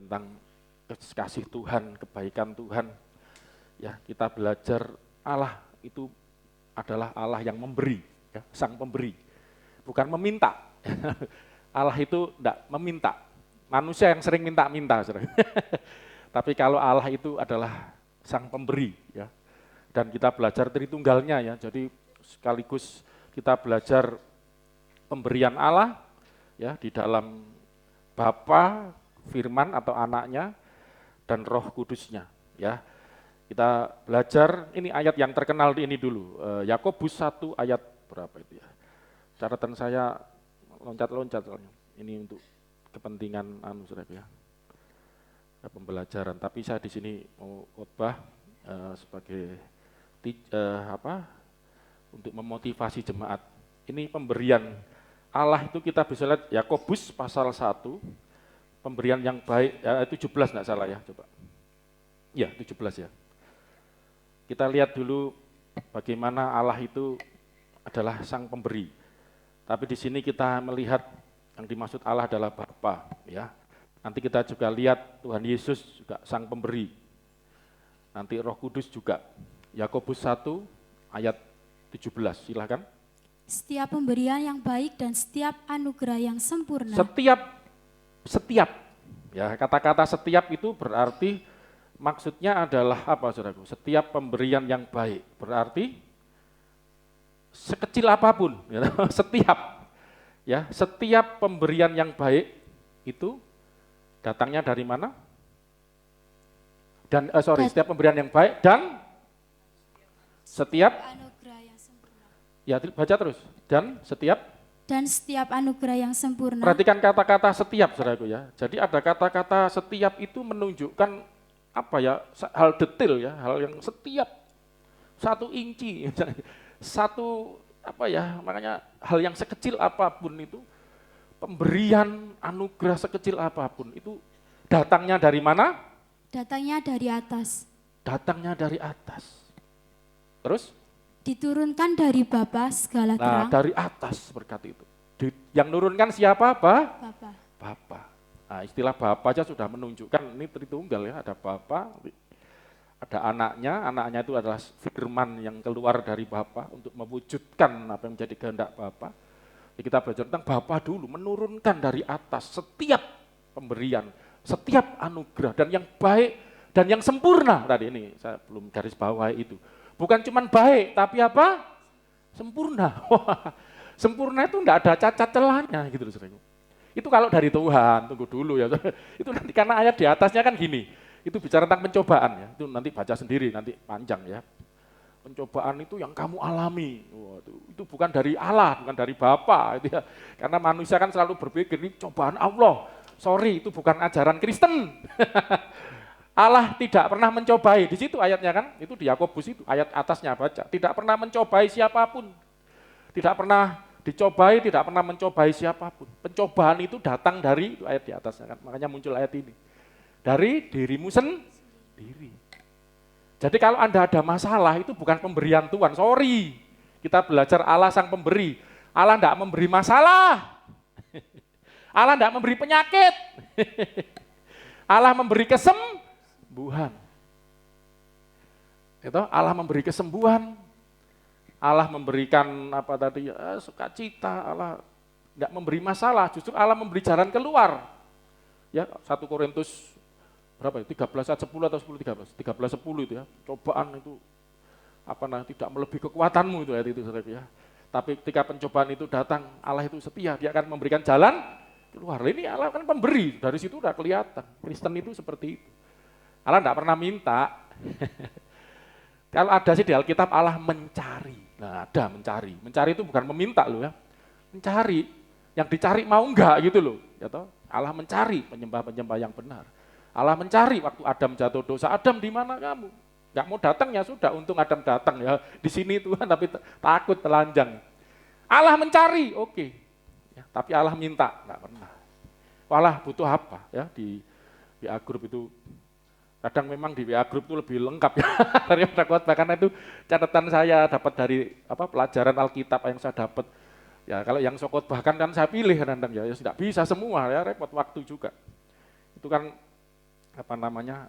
tentang kasih Tuhan, kebaikan Tuhan. Ya, kita belajar Allah itu adalah Allah yang memberi, ya, sang pemberi, bukan meminta. Allah itu tidak meminta, manusia yang sering minta-minta. Tapi kalau Allah itu adalah sang pemberi, ya. Dan kita belajar Tritunggalnya, ya. Jadi sekaligus kita belajar pemberian Allah, ya, di dalam Bapa, Firman atau anaknya, dan Roh Kudusnya, ya. Kita belajar, ini ayat yang terkenal di ini dulu, Yakobus 1 ayat berapa itu ya. Catatan saya loncat-loncat soalnya. Ini untuk kepentingan saudara ya. Pembelajaran, tapi saya di sini mau khotbah sebagai untuk memotivasi jemaat. Ini pemberian Allah itu kita bisa lihat Yakobus pasal 1, pemberian yang baik, 17 enggak salah ya, coba. Ya, 17 ya. Kita lihat dulu bagaimana Allah itu adalah sang pemberi. Tapi di sini kita melihat yang dimaksud Allah adalah Bapa, ya. Nanti kita juga lihat Tuhan Yesus juga sang pemberi. Nanti Roh Kudus juga. Yakobus 1 ayat 17, silakan. Setiap pemberian yang baik dan setiap anugerah yang sempurna. Setiap. Ya, kata-kata setiap itu berarti maksudnya adalah apa, saudaraku? Setiap pemberian yang baik, berarti sekecil apapun, ya, setiap pemberian yang baik itu datangnya dari mana? Setiap pemberian yang baik dan setiap anugerah yang sempurna. Ya, baca terus. Dan setiap anugerah yang sempurna. Perhatikan kata-kata setiap, saudaraku ya. Jadi ada kata-kata setiap itu menunjukkan apa ya, hal detail ya, hal yang setiap 1 inci, satu apa ya, makanya hal yang sekecil apapun itu, pemberian anugerah sekecil apapun itu datangnya dari mana? Datangnya dari atas. Datangnya dari atas. Terus? Diturunkan dari Bapa segala terang. Nah, dari atas berkat itu. Yang nurunkan siapa? Bapa. Nah, istilah Bapa aja sudah menunjukkan ini Tritunggal ya, ada Bapa, ada anaknya itu adalah firman yang keluar dari Bapa untuk mewujudkan apa yang menjadi kehendak Bapa. Jadi kita belajar tentang Bapa dulu, menurunkan dari atas setiap pemberian, setiap anugerah, dan yang baik dan yang sempurna. Tadi ini saya belum garis bawahi itu. Bukan cuma baik, tapi apa? Sempurna. Sempurna itu enggak ada cacat celahnya gitu loh, saudara. Itu kalau dari Tuhan, tunggu dulu ya. Itu nanti karena ayat di atasnya kan gini. Itu bicara tentang pencobaan ya. Itu nanti baca sendiri, nanti panjang ya. Pencobaan itu yang kamu alami. Itu bukan dari Allah, bukan dari Bapa itu ya. Karena manusia kan selalu berpikir ini cobaan Allah. Sorry, itu bukan ajaran Kristen. Allah tidak pernah mencobai. Di situ ayatnya kan, itu di Yakobus itu, ayat atasnya baca. Tidak pernah mencobai siapapun. Tidak pernah dicobai, tidak pernah mencobai siapapun. Pencobaan itu datang dari, itu ayat di atasnya kan, makanya muncul ayat ini. Dari dirimu sendiri. Jadi kalau Anda ada masalah, itu bukan pemberian Tuhan, sorry. Kita belajar Allah sang pemberi. Allah tidak memberi masalah. Allah tidak memberi penyakit. Allah memberi kesembuhan. Itu Allah memberi kesembuhan. Allah memberikan apa tadi, sukacita, Allah tidak memberi masalah, justru Allah memberi jalan keluar. Ya, 1 Korintus berapa ya? 13 ayat 10 atau 10 13? 13 10 itu ya. Cobaan itu tidak melebihi kekuatanmu itu ayat itu, saudara ya. Tapi ketika pencobaan itu datang, Allah itu setia, dia akan memberikan jalan keluar. Ini Allah kan pemberi, dari situ udah kelihatan. Kristen itu seperti itu. Allah tidak pernah minta. Kalau ada sih di Alkitab Allah mencari. Nah, ada mencari. Mencari itu bukan meminta loh ya. Mencari. Yang dicari mau enggak gitu loh. Ya toh? Allah mencari penyembah-penyembah yang benar. Allah mencari waktu Adam jatuh dosa. Adam di mana kamu? Enggak mau datang ya sudah, untung Adam datang ya. Di sini Tuhan tapi takut telanjang. Allah mencari, oke. Ya, tapi Allah minta, enggak pernah. Allah butuh apa ya di WA Group itu. Kadang memang di WA Group itu lebih lengkap ya daripada khotbah, karena itu catatan saya dapat dari pelajaran Alkitab yang saya dapat. Ya kalau yang saya khotbahkan kan saya pilih kadang-kadang ya tidak bisa semua ya, repot waktu juga. Itu kan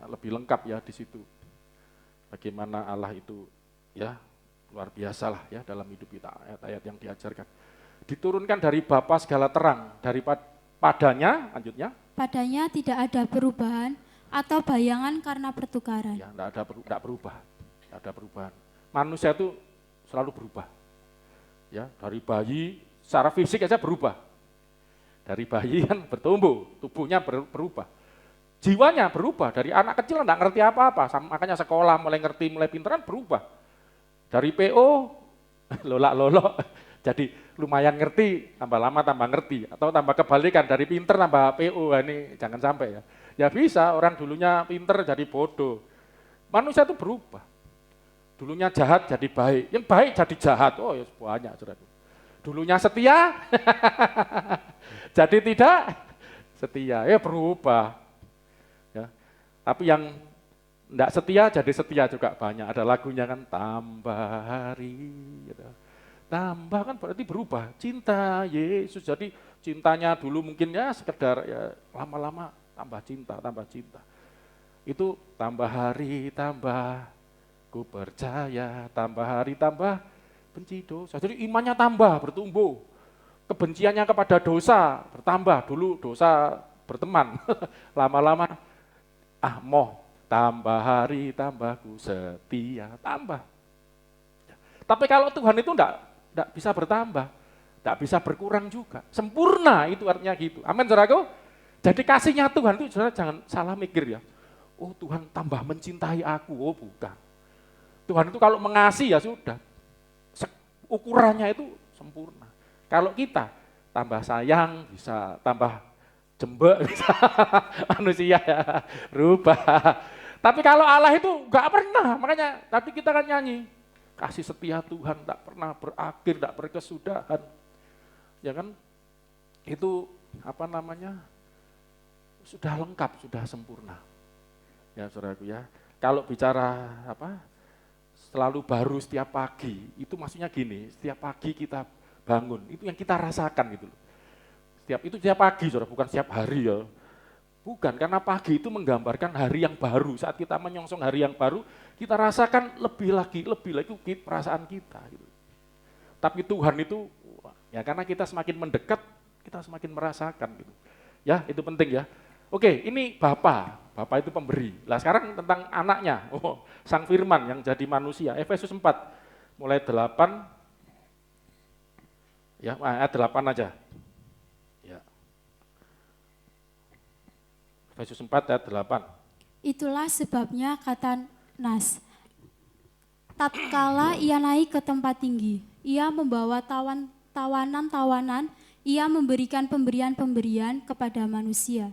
lebih lengkap ya di situ. Bagaimana Allah itu ya luar biasa lah ya dalam hidup kita, ayat-ayat yang diajarkan. Diturunkan dari Bapa segala terang, padanya, lanjutnya. Padanya tidak ada perubahan atau bayangan karena pertukaran. Ya, enggak berubah, enggak ada perubahan. Manusia itu selalu berubah. Ya, dari bayi secara fisik aja berubah. Dari bayi kan bertumbuh, tubuhnya berubah. Jiwanya berubah, dari anak kecil enggak ngerti apa-apa, makanya sekolah mulai ngerti, mulai pinteran berubah. Dari PO, lolak-lolok, jadi lumayan ngerti, tambah lama tambah ngerti, atau tambah kebalikan, dari pinter tambah PO, ini jangan sampai ya. Ya bisa, orang dulunya pinter jadi bodoh. Manusia itu berubah. Dulunya jahat jadi baik, yang baik jadi jahat, oh ya banyak. Dulunya setia, jadi tidak setia, ya berubah. Ya. Tapi yang enggak setia jadi setia juga banyak. Ada lagunya kan, tambah hari. Gitu. Tambah kan berarti berubah. Cinta Yesus. Jadi cintanya dulu mungkin ya sekedar ya lama-lama tambah cinta. Itu tambah hari, tambah ku percaya, tambah hari, tambah benci dosa. Jadi imannya tambah, bertumbuh. Kebenciannya kepada dosa bertambah. Dulu dosa berteman. Lama-lama tambah hari, tambah ku setia, tambah. Tapi kalau Tuhan itu enggak bisa bertambah, enggak bisa berkurang juga. Sempurna itu artinya gitu. Amin, saudaraku. Jadi kasihnya Tuhan itu saudara jangan salah mikir ya. Oh Tuhan tambah mencintai aku, oh bukan. Tuhan itu kalau mengasihi ya sudah, ukurannya itu sempurna. Kalau kita tambah sayang, bisa tambah jembek, bisa manusia ya, rubah. Tapi kalau Allah itu enggak pernah, makanya tadi kita kan nyanyi, kasih setia Tuhan tak pernah berakhir, tak berkesudahan. Ya kan, itu sudah lengkap, sudah sempurna. Ya saudaraku ya, kalau bicara selalu baru setiap pagi, itu maksudnya gini, setiap pagi kita bangun, itu yang kita rasakan gitu loh. Setiap pagi saudara, bukan setiap hari ya. Bukan, karena pagi itu menggambarkan hari yang baru. Saat kita menyongsong hari yang baru, kita rasakan lebih lagi perasaan kita. Gitu. Tapi Tuhan itu, ya karena kita semakin mendekat, kita semakin merasakan. Gitu. Ya, itu penting ya. Oke, ini Bapa itu pemberi. Nah sekarang tentang anaknya, Sang Firman yang jadi manusia. Efesus 4, mulai 8, ya ayat 8 aja. Efesus 4 ayat 8. Itulah sebabnya kata Nas, tatkala ia naik ke tempat tinggi, ia membawa tawanan-tawanan, ia memberikan pemberian-pemberian kepada manusia.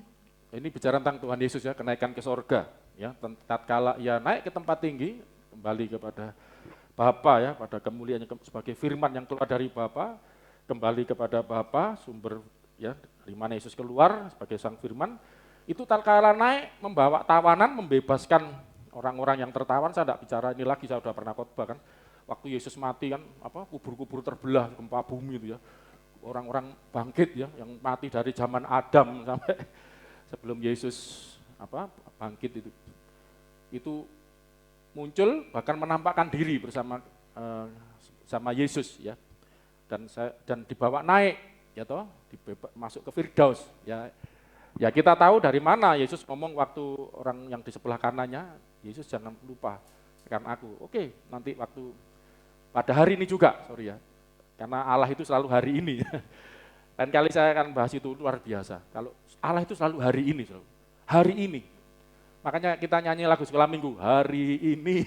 Ini bicara tentang Tuhan Yesus ya, kenaikan ke sorga. Ya, tatkala ia naik ke tempat tinggi, kembali kepada Bapa ya, pada kemuliaannya sebagai firman yang keluar dari Bapa, kembali kepada Bapa, sumber ya, dari mana Yesus keluar sebagai Sang Firman. Itu tatkala naik membawa tawanan, membebaskan orang-orang yang tertawan. Saya tidak bicara ini lagi, saya sudah pernah khotbah kan. Waktu Yesus mati kan, kubur-kubur terbelah, gempa bumi itu ya. Orang-orang bangkit ya, yang mati dari zaman Adam sampai sebelum Yesus bangkit itu. Itu muncul bahkan menampakkan diri bersama sama Yesus ya. Dan dibawa naik ya toh, masuk ke Firdaus ya. Ya kita tahu dari mana Yesus ngomong waktu orang yang di sebelah kanannya, Yesus jangan lupa karena aku. Oke, nanti waktu pada hari ini juga, sorry ya, karena Allah itu selalu hari ini. Dan kali saya akan bahas itu luar biasa. Kalau Allah itu selalu hari ini, selalu. Hari ini. Makanya kita nyanyi lagu sekolah minggu, hari ini.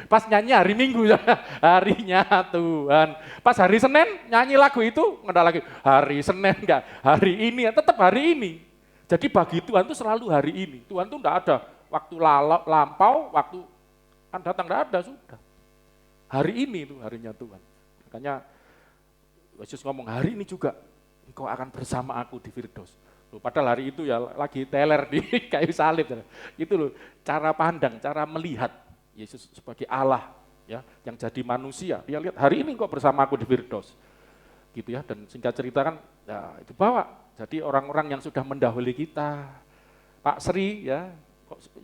Pas nyanyi hari minggu, harinya Tuhan. Pas hari Senin nyanyi lagu itu, nggak lagi hari Senin enggak, hari ini, tetap hari ini. Jadi bagi Tuhan itu selalu hari ini. Tuhan itu enggak ada waktu lampau, waktu kan datang, enggak ada, sudah. Hari ini itu harinya Tuhan. Makanya Yesus ngomong, hari ini juga engkau akan bersama aku di Firdaus. Padahal hari itu ya lagi teler di kayu salib. Itu loh cara pandang, cara melihat Yesus sebagai Allah ya, yang jadi manusia. Dia lihat hari ini engkau bersama aku di Firdaus. Gitu ya, dan singkat cerita kan ya itu bawa. Jadi orang-orang yang sudah mendahului kita, Pak Sri ya,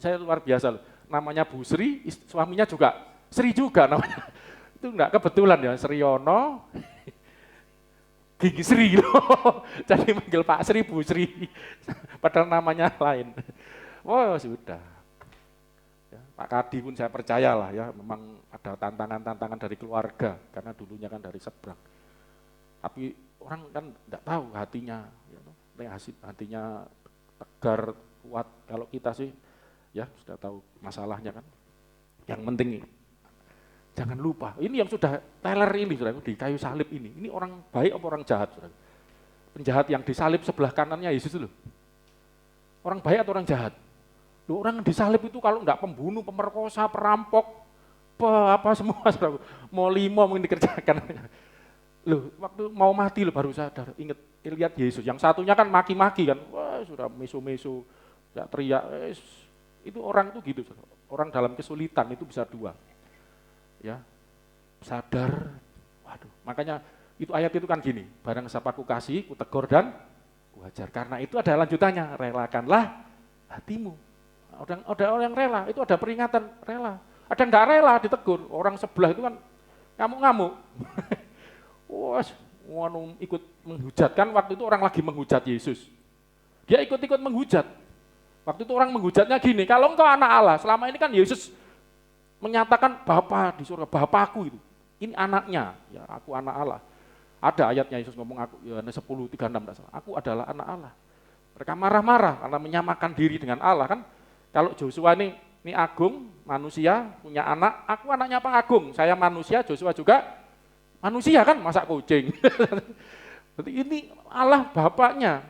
Saya luar biasa loh. Namanya Bu Sri, suaminya juga Sri juga namanya. Itu enggak kebetulan ya, Sriono, Gigi Sri loh. Jadi manggil Pak Sri, Bu Sri. Padahal namanya lain. Oh sudah. Ya, Pak Kadi pun saya percayalah ya, memang ada tantangan-tantangan dari keluarga, karena dulunya kan dari seberang. Tapi orang kan enggak tahu hatinya, ya, hatinya tegar, kuat. Kalau kita sih, ya sudah tahu masalahnya kan. Yang penting jangan lupa, ini yang sudah teler ini, saudara, di kayu salib ini orang baik apa orang jahat, saudara? Penjahat yang disalib sebelah kanannya Yesus itu loh. Orang baik atau orang jahat? Loh, orang yang disalib itu kalau enggak pembunuh, pemerkosa, perampok, apa semua, saudara, mau limo mungkin dikerjakan. Loh, waktu mau mati loh baru sadar, ingat lihat Yesus. Yang satunya kan maki-maki kan, wah sudah meso-meso, enggak teriak, itu orang itu gitu, saudara. Orang dalam kesulitan itu bisa dua. Ya, sadar, waduh, makanya itu ayat itu kan gini, barang siapa ku kasih, ku tegur dan ku hajar. Karena itu ada lanjutannya, relakanlah hatimu. Ada orang yang rela, itu ada peringatan rela. Ada enggak rela ditegur, orang sebelah itu kan ngamuk-ngamuk. Wah, ikut menghujat kan, waktu itu orang lagi menghujat Yesus. Dia ikut-ikut menghujat. Waktu itu orang menghujatnya gini, kalau engkau anak Allah, selama ini kan Yesus menyatakan Bapa di surga, Bapakku itu. Ini anaknya, ya aku anak Allah. Ada ayatnya Yesus ngomong aku, Yohanes 10:36, aku adalah anak Allah. Mereka marah-marah karena menyamakan diri dengan Allah kan. Kalau Joshua ini Agung, manusia, punya anak, aku anaknya Pak Agung, saya manusia, Joshua juga manusia kan, masa kucing. Berarti ini Allah Bapaknya.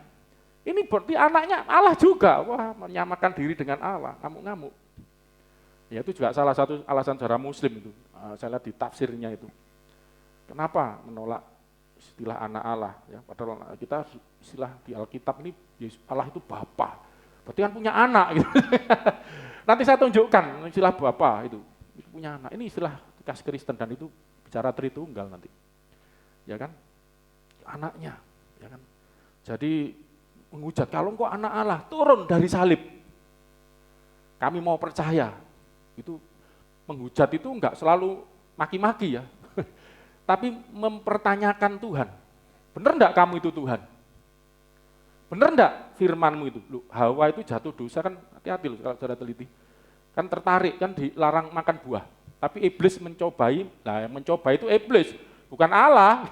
Ini berarti anaknya Allah juga, wah menyamakan diri dengan Allah, ngamuk-ngamuk. Ya itu juga salah satu alasan saudara Muslim itu, saya lihat di tafsirnya itu. Kenapa menolak istilah anak Allah? Ya, padahal kita istilah di Alkitab ini Allah itu Bapa, berarti kan punya anak. Gitu. Nanti saya tunjukkan istilah Bapa itu punya anak. Ini istilah khas Kristen dan itu bicara Tritunggal nanti, ya kan? Anaknya, ya kan? Jadi menghujat, kalau engkau anak Allah turun dari salib, kami mau percaya. Itu menghujat itu enggak selalu maki-maki ya, tapi mempertanyakan Tuhan. Benar enggak kamu itu Tuhan? Benar enggak firmanmu itu? Loh, Hawa itu jatuh dosa kan, hati-hati loh kalau saudara teliti. Kan tertarik, kan dilarang makan buah. Tapi iblis mencobai, nah yang mencoba itu iblis, bukan Allah.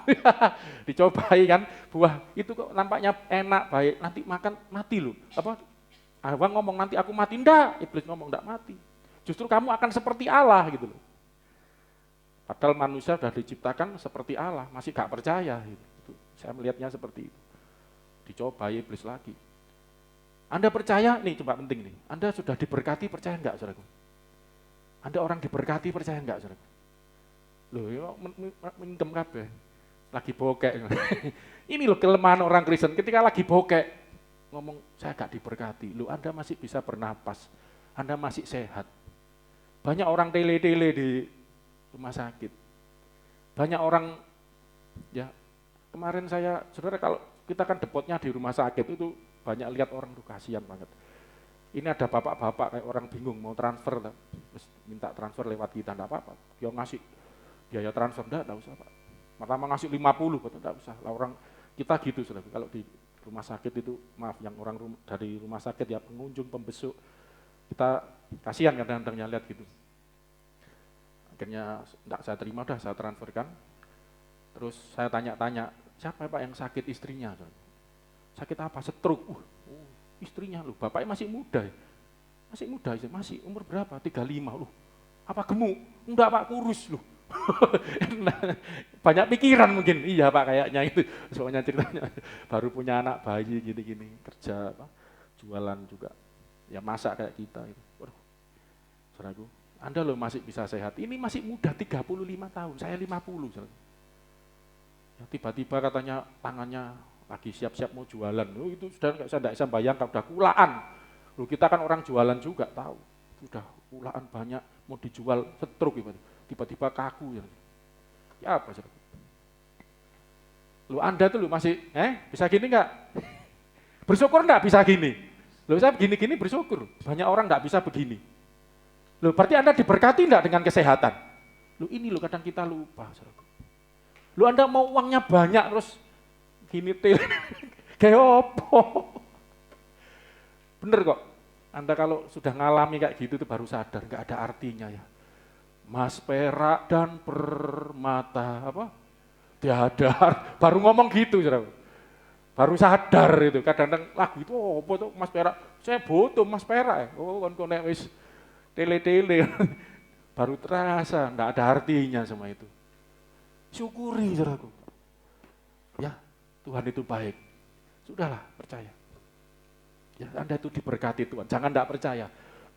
Dicobai kan, buah itu kok nampaknya enak, baik, nanti makan mati loh. Apa? Hawa ngomong nanti aku mati, enggak, iblis ngomong enggak mati. Justru kamu akan seperti Allah gitu loh. Padahal manusia sudah diciptakan seperti Allah, masih gak percaya gitu. Saya melihatnya seperti itu. Dicoba iblis lagi. Anda percaya, nih coba penting nih, Anda sudah diberkati, percaya enggak saudaraku? Anda orang diberkati, percaya enggak saudaraku? Loh, ya mingkem kabeh. Lagi bokek. Ini loh kelemahan orang Kristen, ketika lagi bokek, ngomong saya gak diberkati. Loh, Anda masih bisa bernapas, Anda masih sehat. Banyak orang tele-tele di rumah sakit. Banyak orang, ya kemarin saya, saudara kalau kita kan depotnya di rumah sakit itu banyak lihat orang tuh kasihan banget. Ini ada bapak-bapak kayak orang bingung mau transfer, terus minta transfer lewat kita, enggak apa-apa. Dia ngasih biaya transfer, enggak usah Pak. Pertama ngasih 50, betul enggak usah. Lah orang kita gitu saudara, kalau di rumah sakit itu, maaf yang orang dari rumah sakit ya pengunjung, pembesuk, kita kasihan kadang-kadang lihat gitu. Akhirnya enggak saya terima, udah saya transferkan. Terus saya tanya-tanya, siapa Pak yang sakit istrinya? Sakit apa? Stroke. Istrinya loh, bapaknya masih muda. Masih muda, masih umur berapa? 35 loh. Apa gemuk? Enggak Pak, kurus loh. Banyak pikiran mungkin. Iya Pak kayaknya itu. Soalnya ceritanya baru punya anak bayi gini-gini, kerja apa? Jualan juga. Ya masak kayak kita itu. Waduh. Saudaraku, Anda loh masih bisa sehat. Ini masih muda 35 tahun, saya 50. Saudara. Ya, tiba-tiba katanya tangannya lagi siap-siap mau jualan. Oh, itu sudah saya tidak bisa bayangkan, udah kulaan. Loh, kita kan orang jualan juga tahu. Sudah kulaan banyak mau dijual setruk tiba-tiba kaku ya. Ya apa sih? Lu Anda tuh lu masih bisa gini enggak? Bersyukur enggak bisa gini? Loh saya begini-gini bersyukur, banyak orang enggak bisa begini. Loh berarti Anda diberkati enggak dengan kesehatan? Loh ini loh kadang kita lupa. Loh Anda mau uangnya banyak terus gini kayak apa? Bener kok, Anda kalau sudah ngalami kayak gitu itu baru sadar, enggak ada artinya ya. Mas perak dan permata, apa? Tiada, baru ngomong gitu, saudara. Baru sadar itu, kadang-kadang lagu itu, oh apa tuh Mas Perak, saya butuh Mas Perak ya, oh kan konek wis tele-tele, baru terasa, enggak ada artinya semua itu. Syukuri saudaraku, ya Tuhan itu baik, sudahlah percaya. Ya Anda itu diberkati Tuhan, jangan enggak percaya.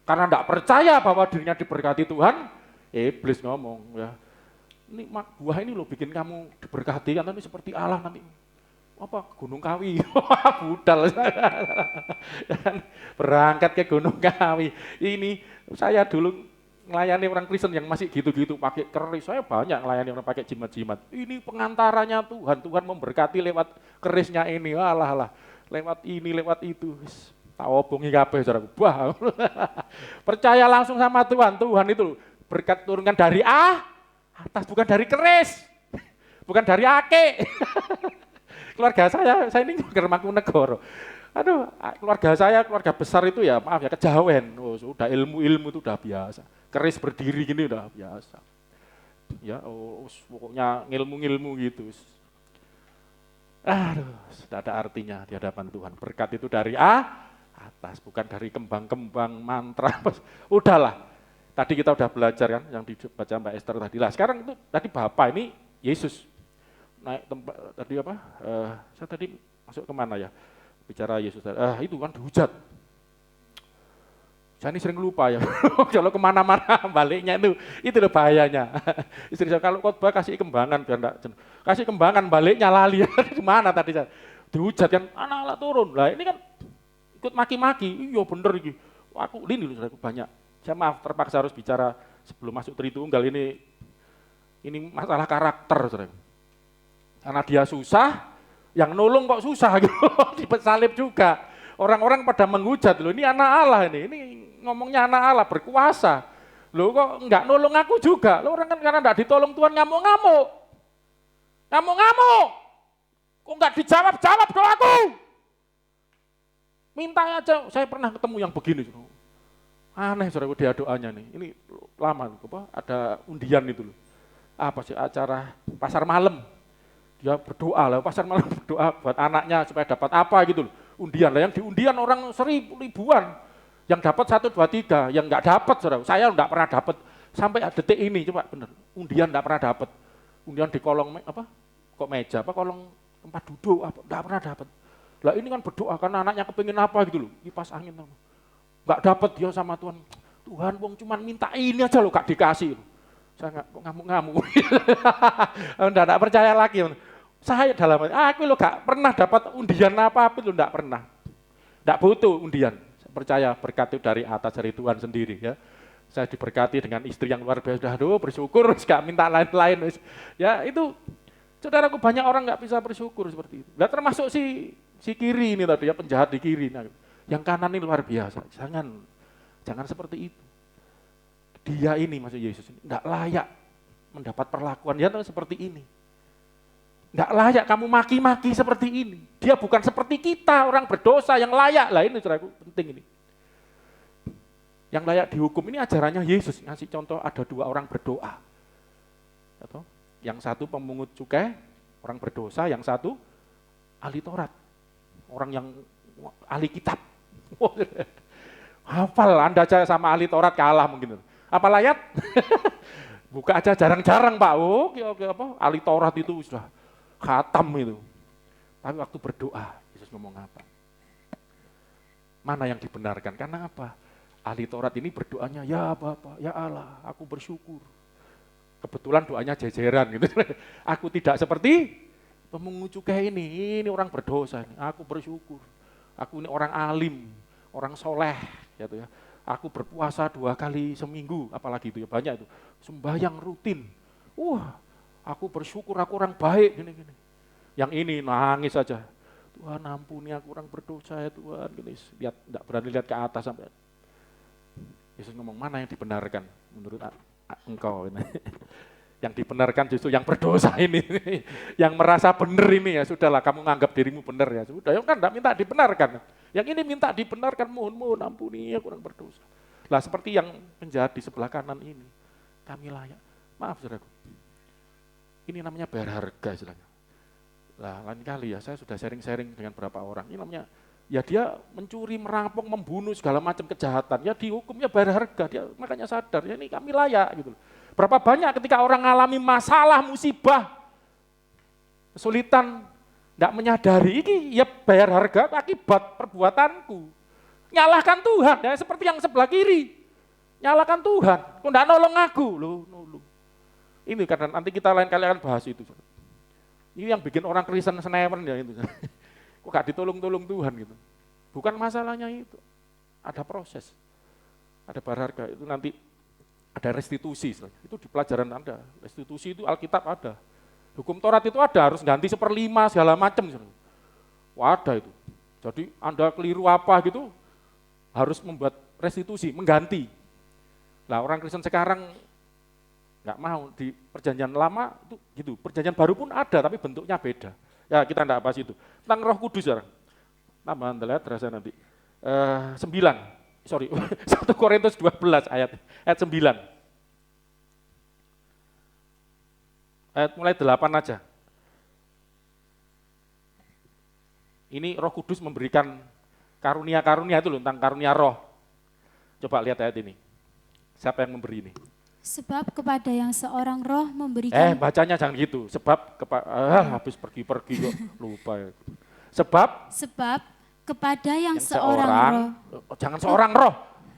Karena enggak percaya bahwa dirinya diberkati Tuhan, iblis ngomong ya, ini buah ini loh bikin kamu diberkati, kan ini seperti Allah nanti. Apa Gunung Kawi, budal berangkat ke Gunung Kawi. Ini saya dulu melayani orang Kristen yang masih gitu-gitu pakai keris. Saya banyak melayani orang pakai jimat-jimat. Ini pengantaranya Tuhan, Tuhan memberkati lewat kerisnya ini. Alah, lewat ini, lewat itu. Tak obongi kabeh saudaraku. Wah. Percaya langsung sama Tuhan. Tuhan itu berkat turunkan dari atas, bukan dari keris. Bukan dari ake. Keluarga saya ini keluarga Mangkunegoro. Aduh, keluarga saya, keluarga besar itu ya maaf ya kejawen. Oh, sudah ilmu itu udah biasa. Keris berdiri gini udah biasa. Ya, pokoknya ngilmu-ngilmu gitu. Aduh, sudah ada artinya di hadapan Tuhan. Berkat itu dari atas, bukan dari kembang-kembang mantra. Udahlah. Tadi kita udah belajar kan yang dibaca Mbak Esther tadi. Lah, sekarang itu tadi Bapak ini Yesus. Naik tempat tadi apa? Saya tadi masuk kemana ya? Bicara Yesus. Itu kan dihujat. Saya ini sering lupa ya. Kalau kemana-mana baliknya itu loh bahayanya. Istri saya kalau khotbah kasih kembangan biar enggak jenuh. Kasih kembangan baliknya lali. Di mana tadi saya? Dihujat kan anak-anak turun. Lah ini kan ikut maki-maki. Iya bener iki. Aku ini loh aku banyak. Saya maaf terpaksa harus bicara sebelum masuk Tritunggal ini masalah karakter, saudara. Karena dia susah, yang nolong kok susah gitu, disalib juga. Orang-orang pada menghujat, loh ini anak Allah ini ngomongnya anak Allah, berkuasa. Loh kok enggak nolong aku juga, loh orang kan karena enggak ditolong Tuhan ngamuk-ngamuk. Ngamuk-ngamuk, kok enggak dijawab-jawab doaku. Minta aja, saya pernah ketemu yang begini. Aneh saudara dia doanya nih, ini lama, ada undian itu loh. Apa sih acara pasar malam. Dia berdoa lah, pasar malam berdoa buat anaknya supaya dapat apa gitu loh. Undian lah, yang diundian orang ribuan. Yang dapat 1, 2, 3, yang enggak dapat saudara. Saya enggak pernah dapat sampai detik ini, coba bener. Undian enggak pernah dapat. Undian di kolong meja, kolong tempat duduk, enggak pernah dapat. Lah ini kan berdoa karena anaknya kepengin apa gitu loh, kipas angin. Enggak dapat dia sama Tuhan. Tuhan wong cuman minta ini aja loh, enggak dikasih. Saya ngamuk-ngamuk. Enggak percaya lagi. Saya dalam aku lo gak pernah dapat undian apa-apa itu enggak pernah. Enggak butuh undian. Saya percaya berkat itu dari atas dari Tuhan sendiri ya. Saya diberkati dengan istri yang luar biasa. Aduh bersyukur, gak minta lain-lain. Ya itu saudaraku banyak orang gak bisa bersyukur seperti itu. Nah, termasuk si kiri ini tadi ya penjahat di kiri. Nah, yang kanan ini luar biasa. Jangan seperti itu. Dia ini maksud Yesus ini enggak layak mendapat perlakuan dia seperti ini. Enggak layak kamu maki-maki seperti ini. Dia bukan seperti kita, orang berdosa yang layak. Lah ini saudaraku, penting ini. Yang layak dihukum ini ajarannya Yesus. Ngasih contoh ada 2 orang berdoa. Atau yang satu pemungut cukai, orang berdosa, yang satu ahli Taurat. Orang yang ahli kitab. Hafal, Anda aja sama ahli Taurat kalah mungkin. Apa ayat? Buka aja jarang-jarang Pak. Ahli Taurat itu sudah khatam itu. Tapi waktu berdoa, Yesus ngomong apa? Mana yang dibenarkan? Karena apa? Ahli Taurat ini berdoanya, ya Bapa, ya Allah, aku bersyukur. Kebetulan doanya jejeran gitu. Aku tidak seperti pemungut cukai ini orang berdosa. Aku bersyukur. Aku ini orang alim, orang soleh, gitu ya. Aku berpuasa 2 kali seminggu, apalagi itu ya banyak itu. Sembahyang rutin. Wah, aku bersyukur aku orang baik gini-gini. Yang ini nangis saja. Tuhan ampuni aku orang berdosa ya Tuhan. Gini, lihat, enggak berani lihat ke atas sampai. Yesus ngomong, mana yang dibenarkan menurut engkau ini? Yang dibenarkan justru yang berdosa ini, yang merasa benar ini ya sudahlah kamu nganggap dirimu benar ya sudah, ya kan enggak minta dibenarkan. Yang ini minta dibenarkan, mohon ampuni aku orang berdosa. Lah seperti yang penjahat di sebelah kanan ini, kami layak. Maaf saudaraku, ini namanya bayar harga istilahnya. Lah lain kali ya saya sudah sharing-sharing dengan beberapa orang, ini namanya ya dia mencuri, merampok, membunuh segala macam kejahatan, ya dihukumnya bayar harga, dia makanya sadar ya ini kami layak gitu. Berapa banyak ketika orang mengalami masalah, musibah, kesulitan, tidak menyadari ini ya bayar harga akibat perbuatanku. Nyalahkan Tuhan, ya seperti yang sebelah kiri. Nyalahkan Tuhan, kok tidak nolong aku, loh. Ini karena nanti kita lain kali akan bahas itu. Ini yang bikin orang Kristen senewen ya itu. Kok gak ditolong-tolong Tuhan gitu. Bukan masalahnya itu, ada proses, ada bayar harga itu nanti. Ada restitusi, itu di pelajaran Anda. Restitusi itu Alkitab ada. Hukum Taurat itu ada, harus ganti 1/5 segala macam. Wah, ada itu. Jadi Anda keliru apa gitu, harus membuat restitusi, mengganti. Nah orang Kristen sekarang nggak mau, di perjanjian lama itu gitu. Perjanjian baru pun ada, tapi bentuknya beda. Ya kita nggak bahas itu. Tentang Roh Kudus sekarang. Tambahan lihat terasa nanti. 1 Korintus 12 ayat 9. Ayat mulai 8 aja. Ini Roh Kudus memberikan karunia-karunia itu loh, tentang karunia roh. Coba lihat ayat ini. Siapa yang memberi ini? Sebab kepada yang seorang roh memberikan... Bacanya jangan gitu. Sebab, habis pergi-pergi kok lupa ya. Sebab kepada yang seorang roh. Jangan seorang roh.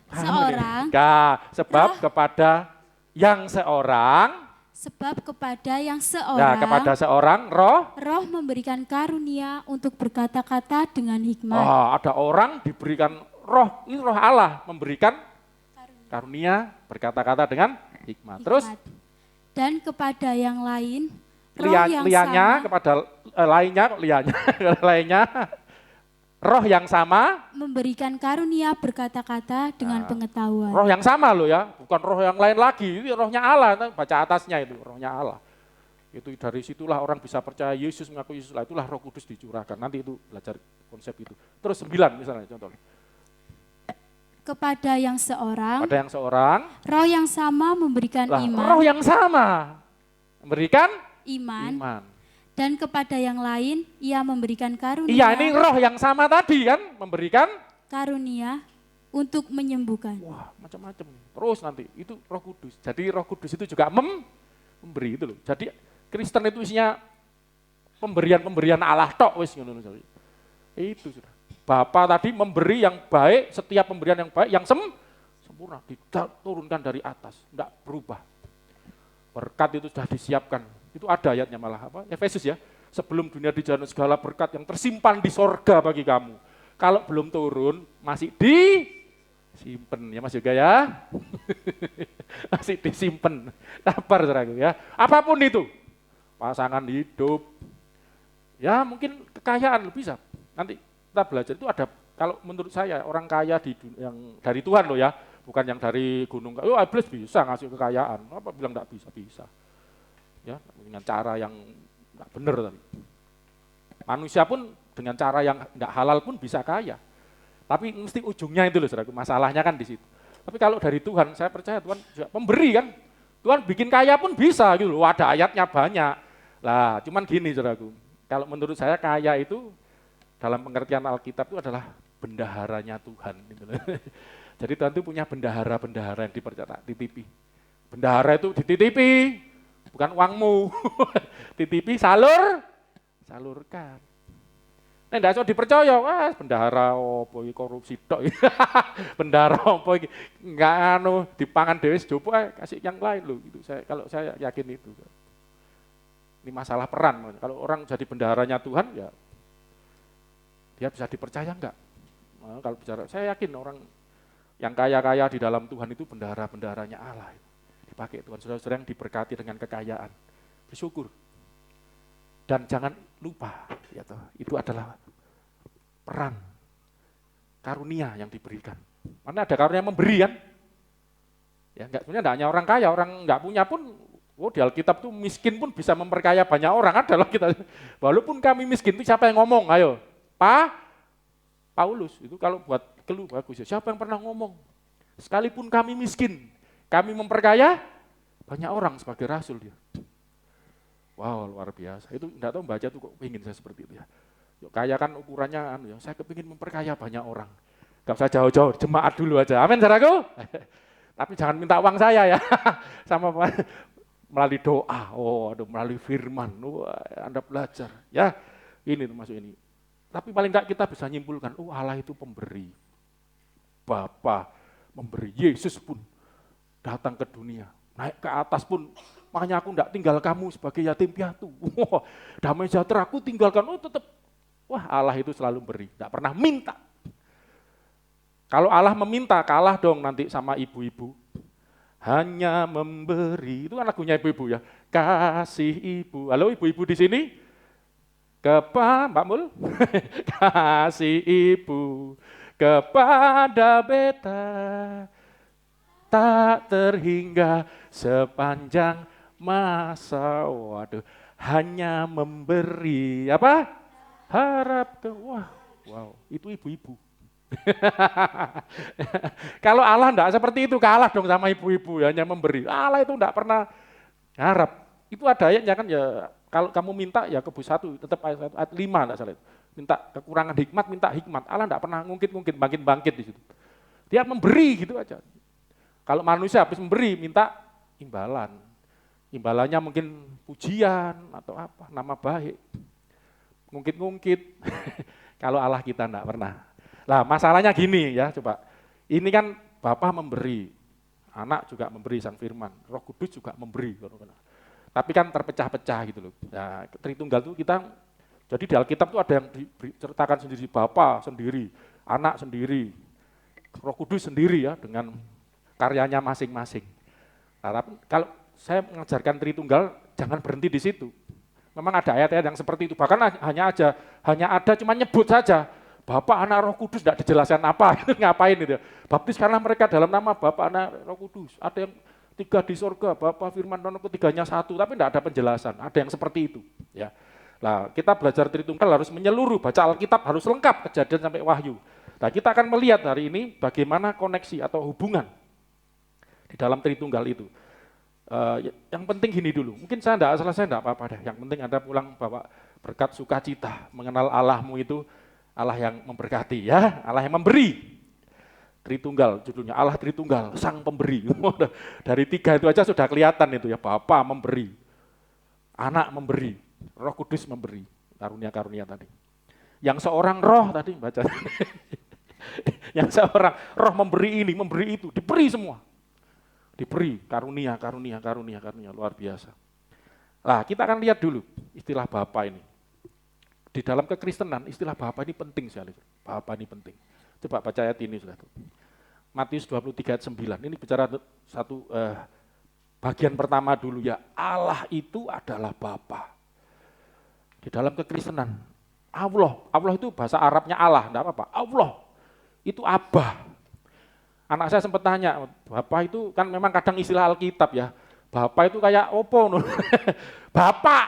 Seorang. Sebab roh, kepada yang seorang. Sebab kepada yang seorang. Kepada seorang roh. Roh memberikan karunia untuk berkata-kata dengan hikmat. Ada orang diberikan roh, ini roh Allah memberikan karunia berkata-kata dengan hikmat. Terus. Dan kepada yang lain. Liannya kepada lainnya. Roh yang sama memberikan karunia berkata-kata dengan pengetahuan. Roh yang sama loh ya, bukan roh yang lain lagi. Ini rohnya Allah, baca atasnya itu, rohnya Allah. Itu dari situlah orang bisa percaya Yesus, mengaku Yesus, itulah Roh Kudus dicurahkan. Nanti itu belajar konsep itu. Terus 9 misalnya contohnya. Kepada yang seorang. Roh yang sama memberikan iman. Roh yang sama memberikan iman. Dan kepada yang lain, ia memberikan karunia. Iya, ini roh yang sama tadi kan, memberikan karunia untuk menyembuhkan. Wah, macam-macam. Terus nanti, itu Roh Kudus. Jadi Roh Kudus itu juga memberi itu loh. Jadi Kristen itu isinya pemberian Allah tok wis ngono. Itu sudah. Bapa tadi memberi yang baik, setiap pemberian yang baik, yang sempurna, diturunkan dari atas, enggak berubah. Berkat itu sudah disiapkan. Itu ada ayatnya malah apa? Efesus ya. Sebelum dunia dijalan segala berkat yang tersimpan di sorga bagi kamu. Kalau belum turun, masih disimpan ya Mas Yoga ya. Masih disimpan. Sabar saudaraku ya. Apapun itu. Pasangan hidup. Ya mungkin kekayaan bisa. Nanti kita belajar itu ada, kalau menurut saya orang kaya di dunia, yang dari Tuhan loh ya. Bukan yang dari gunung. Iblis bisa ngasih kekayaan. Apa bilang enggak bisa? Bisa. Ya, dengan cara yang enggak benar tadi. Manusia pun dengan cara yang enggak halal pun bisa kaya. Tapi mesti ujungnya itu loh saudaraku, masalahnya kan di situ. Tapi kalau dari Tuhan, saya percaya Tuhan juga pemberi kan. Tuhan bikin kaya pun bisa gitu loh, ada ayatnya banyak. Lah, cuman gini saudaraku, kalau menurut saya kaya itu dalam pengertian Alkitab itu adalah bendaharanya Tuhan gitu loh. Jadi Tuhan itu punya bendahara-bendahara yang dititipi. Bendahara itu dititipi, bukan uangmu. Titipi, salurkan. Nek ndak iso dipercaya, wah bendahara opo iki korupsi tok. Bendahara opo iki enggak dipangan dhewe sejopo kasih yang lain loh gitu. Kalau saya yakin itu. Ini masalah peran. Kalau orang jadi bendaharanya Tuhan ya dia bisa dipercaya enggak? Nah, kalau bicara saya yakin orang yang kaya-kaya di dalam Tuhan itu bendahara-bendaharanya Allah. Dipakai Tuhan, saudara-saudara yang diberkati dengan kekayaan. Bersyukur. Dan jangan lupa, ya toh, itu adalah peran, karunia yang diberikan. Mana ada karunia memberi kan? Ya, sebenarnya enggak hanya orang kaya, orang enggak punya pun, di Alkitab tuh miskin pun bisa memperkaya banyak orang, adalah kita. Walaupun kami miskin itu siapa yang ngomong? Ayo, Paulus, itu kalau buat keluh bagus ya. Siapa yang pernah ngomong? Sekalipun kami miskin, kami memperkaya banyak orang sebagai rasul dia. Wow, luar biasa. Itu enggak tahu baca tuh kok ingin saya seperti itu ya. Yuk, kaya kan ukurannya saya kepingin memperkaya banyak orang. Gak usah jauh-jauh, jemaat dulu aja. Amin, saudaraku. Tapi jangan minta uang saya ya. Sama melalui doa, melalui firman. Anda belajar. Ya, ini termasuk ini. Tapi paling enggak kita bisa nyimpulkan, Allah itu pemberi. Bapa memberi, Yesus pun datang ke dunia. Naik ke atas pun, makanya aku enggak tinggal kamu sebagai yatim piatu. Damai sejahtera aku tinggalkan, tetap. Wah, Allah itu selalu beri, enggak pernah minta. Kalau Allah meminta, kalah dong nanti sama ibu-ibu. Hanya memberi, itu kan lagunya ibu-ibu ya. Kasih ibu. Halo ibu-ibu di sini? Mbak Mul? Kasih ibu kepada beta tak terhingga sepanjang masa. Waduh, hanya memberi apa? Harap ke wow, itu ibu-ibu. Kalau Allah enggak seperti itu, kalah dong sama ibu-ibu, hanya memberi. Allah itu enggak pernah harap. Itu ada ayatnya kan ya, kalau kamu minta ya Kebus 1, tetap ayat 1, ayat 5 enggak salah itu. Minta kekurangan hikmat, minta hikmat. Allah enggak pernah ngungkit-ngungkit, bangkit-bangkit di situ. Dia memberi gitu aja. Kalau manusia habis memberi, minta imbalan. Imbalannya mungkin pujian atau apa, nama baik. Ngungkit-ngungkit. Kalau Allah kita enggak pernah. Lah masalahnya gini ya, coba. Ini kan Bapa memberi, anak juga memberi sang firman, Roh Kudus juga memberi. Tapi kan terpecah-pecah gitu loh. Nah, Tritunggal itu kita, jadi di Alkitab itu ada yang diceritakan sendiri, Bapa sendiri, anak sendiri, Roh Kudus sendiri ya, dengan karyanya masing-masing. Nah, tapi kalau saya mengajarkan Tritunggal, jangan berhenti di situ. Memang ada ayat-ayat yang seperti itu, bahkan hanya ada cuma nyebut saja, Bapa, Anak, Roh Kudus, tidak dijelaskan apa, ngapain itu. Baptis karena mereka dalam nama Bapa, Anak, Roh Kudus. Ada yang 3 di sorga, Bapa, Firman, Roh, ketiganya 1, tapi tidak ada penjelasan, ada yang seperti itu. Ya. Nah, kita belajar Tritunggal harus menyeluruh, baca Alkitab harus lengkap, Kejadian sampai Wahyu. Nah, kita akan melihat hari ini bagaimana koneksi atau hubungan di dalam Tritunggal itu. Yang penting gini dulu, mungkin saya enggak selesai, enggak apa-apa deh. Yang penting Anda pulang bawa berkat sukacita, mengenal Allahmu itu Allah yang memberkati ya, Allah yang memberi. Tritunggal judulnya, Allah Tritunggal, Sang Pemberi. Dari 3 itu aja sudah kelihatan itu ya, Bapa memberi, Anak memberi, Roh Kudus memberi, karunia-karunia tadi. Yang seorang roh tadi baca, yang seorang roh memberi ini, memberi itu, diberi semua. Diberi karunia, luar biasa. Nah, kita akan lihat dulu istilah Bapa ini. Di dalam kekristenan istilah Bapa ini penting sekali. Bapa ini penting. Coba baca ayat ini sudah. Matius 23 ayat 9. Ini bicara satu bagian pertama dulu ya. Allah itu adalah Bapa. Di dalam kekristenan Allah itu bahasa Arabnya Allah, enggak apa-apa. Allah itu Abah. Anak saya sempat tanya, Bapak itu kan memang kadang istilah Alkitab ya, Bapak itu kayak opo, Bapak,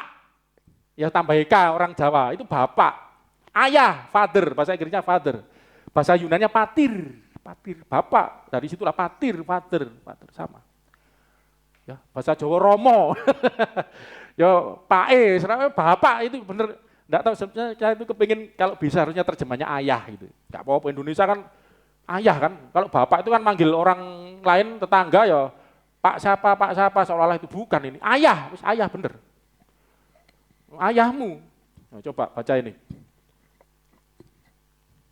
ya tambah Eka orang Jawa, itu Bapak, Ayah, Father, bahasa Inggrisnya Father, bahasa Yunannya Patir, Bapak, dari situlah Patir, Father, sama. Ya, bahasa Jawa Romo, ya Pae, Bapak itu bener, enggak tahu sebenarnya saya itu kepingin kalau bisa harusnya terjemahnya ayah gitu, enggak apa-apa Indonesia kan ayah kan, kalau bapak itu kan manggil orang lain tetangga ya pak siapa seolah-olah itu bukan ini ayah bener, ayahmu. Nah, coba baca ini.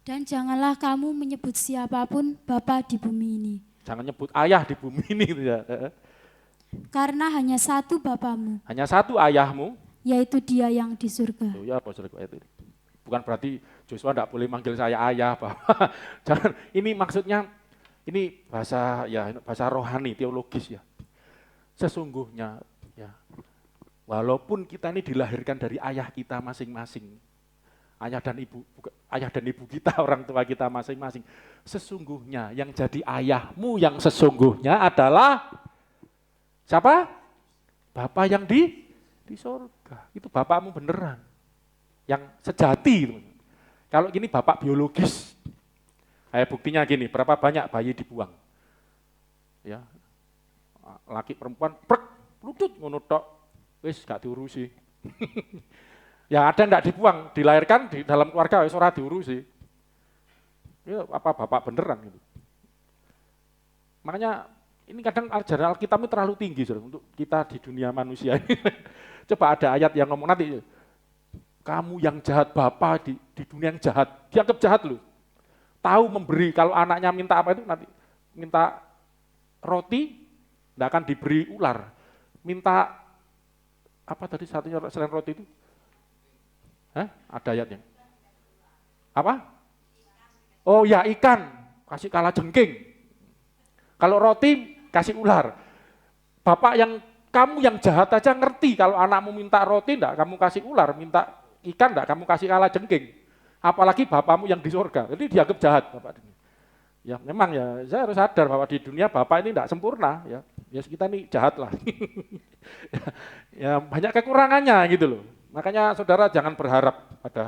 Dan janganlah kamu menyebut siapapun bapa di bumi ini. Jangan nyebut ayah di bumi ini gitu ya. Karena hanya satu bapamu. Hanya satu ayahmu. Yaitu Dia yang di surga. Ya apa ayat ini? Bukan berarti Joshua tidak boleh manggil saya ayah, Bapak. Jangan. Ini maksudnya, ini bahasa rohani, teologis ya. Sesungguhnya, ya, walaupun kita ini dilahirkan dari ayah kita masing-masing, ayah dan ibu kita, orang tua kita masing-masing. Sesungguhnya yang jadi ayahmu yang sesungguhnya adalah siapa? Bapa yang di surga. Itu bapakmu beneran. Yang sejati. Kalau gini bapak biologis. Kayak buktinya gini, berapa banyak bayi dibuang. Ya. Laki perempuan lutut ngono tok. Wis gak diurusi. Ya ada enggak dibuang, dilahirkan di dalam keluarga wis ora diurusi. Ya apa bapak beneran gitu. Makanya ini kadang ajaran Alkitab itu terlalu tinggi untuk kita di dunia manusia ini. Coba ada ayat yang ngomong nanti, kamu yang jahat bapak di dunia yang jahat, dianggap jahat loh. Tahu memberi, kalau anaknya minta apa itu nanti minta roti, enggak akan diberi ular. Minta apa tadi satunya selain roti itu? Ada ayatnya. Apa? Oh ya ikan, kasih kalajengking. Kalau roti, kasih ular. Bapak kamu yang jahat aja ngerti kalau anakmu minta roti enggak kamu kasih ular, minta ikan enggak kamu kasih kalajengking. Apalagi bapakmu yang di surga. Jadi dianggap jahat bapak ini. Ya memang ya, saya harus sadar bahwa di dunia bapak ini enggak sempurna ya. Ya kita ini jahat lah. Ya banyak kekurangannya gitu loh. Makanya saudara jangan berharap pada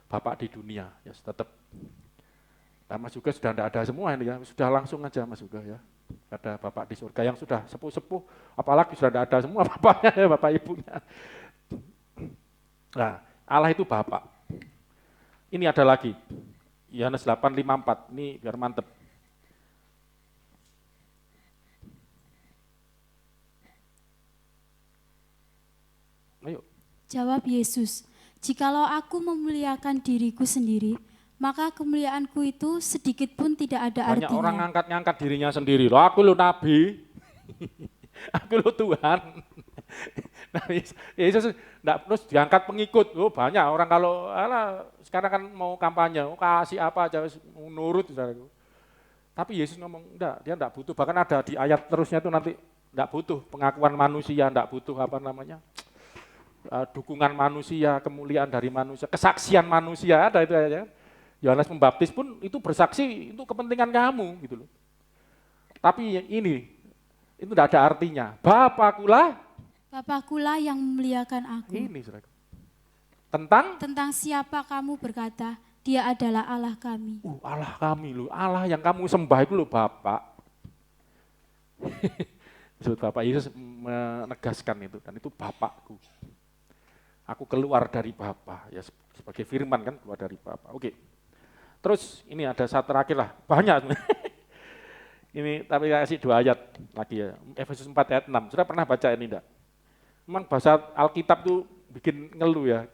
bapak di dunia. Ya tetap. Nah, Mas juga sudah tidak ada semua ini ya. Sudah langsung aja Mas juga ya. Ada bapak di surga yang sudah sepuh-sepuh. Apalagi sudah tidak ada semua bapaknya ya, bapak ibunya. Nah, Allah itu bapak. Ini ada lagi. Yohanes 8:54. Ini biar mantep. Ayo. Jawab Yesus, jikalau aku memuliakan diriku sendiri, maka kemuliaanku itu sedikit pun tidak ada artinya. Banyak orang ngangkat dirinya sendiri. Loh, aku lo nabi, aku lo Tuhan. Nah, Yesus enggak terus diangkat pengikut. Oh, banyak orang kalau sekarang kan mau kampanye, kasih apa aja nurut saudaraku. Tapi Yesus ngomong enggak, dia enggak butuh. Bahkan ada di ayat terusnya itu nanti enggak butuh pengakuan manusia, enggak butuh dukungan manusia, kemuliaan dari manusia, kesaksian manusia ada itu aja. Yohanes Pembaptis pun itu bersaksi itu kepentingan kamu gitu loh. Tapi ini itu tidak ada artinya. Bapakulah yang memuliakan aku. Ini saudara. Tentang siapa kamu berkata, dia adalah Allah kami. Allah kami loh, Allah yang kamu sembah itu loh Bapak. Bapak Yesus menegaskan itu, dan itu Bapakku. Aku keluar dari Bapa, ya sebagai firman kan keluar dari Bapa. Oke. Terus ini ada satu terakhir lah, banyak. Ini tapi kasih 2 ayat lagi ya. Efesus 4 ayat 6. Sudah pernah baca ini enggak? Memang bahasa Alkitab tuh bikin ngeluh ya.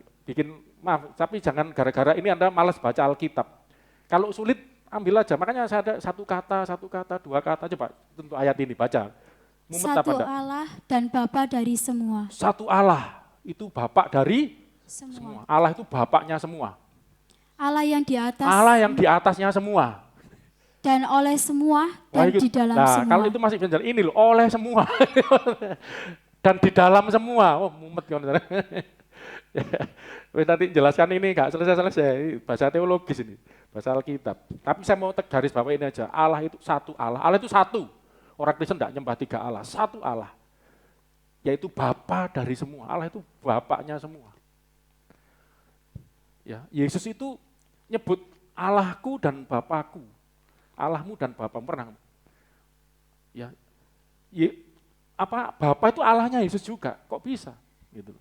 Maaf, tapi jangan gara-gara ini Anda malas baca Alkitab. Kalau sulit ambil aja. Makanya saya ada satu kata, 2 kata coba untuk ayat ini baca. Mumet satu Allah dan Bapa dari semua. Satu Allah. Itu Bapak dari semua. Allah itu Bapaknya semua. Allah yang di atasnya semua. Dan oleh semua dan di dalam semua. Kalau itu masih benar, ini loh, oleh semua. Dan di dalam semua. Oh, mumet kan. Nanti jelaskan ini enggak selesai-selesai. Bahasa teologis ini, bahasa Alkitab. Tapi saya mau garis bawah ini aja. Allah itu satu Allah. Allah itu satu. Orang Kristen enggak nyembah 3 Allah, satu Allah. Yaitu Bapa dari semua. Allah itu Bapaknya semua. Ya, Yesus itu nyebut Allahku dan Bapakku. Allahmu dan Bapamu pernah. Ya. Bapa itu Allahnya Yesus juga. Kok bisa? Gitu.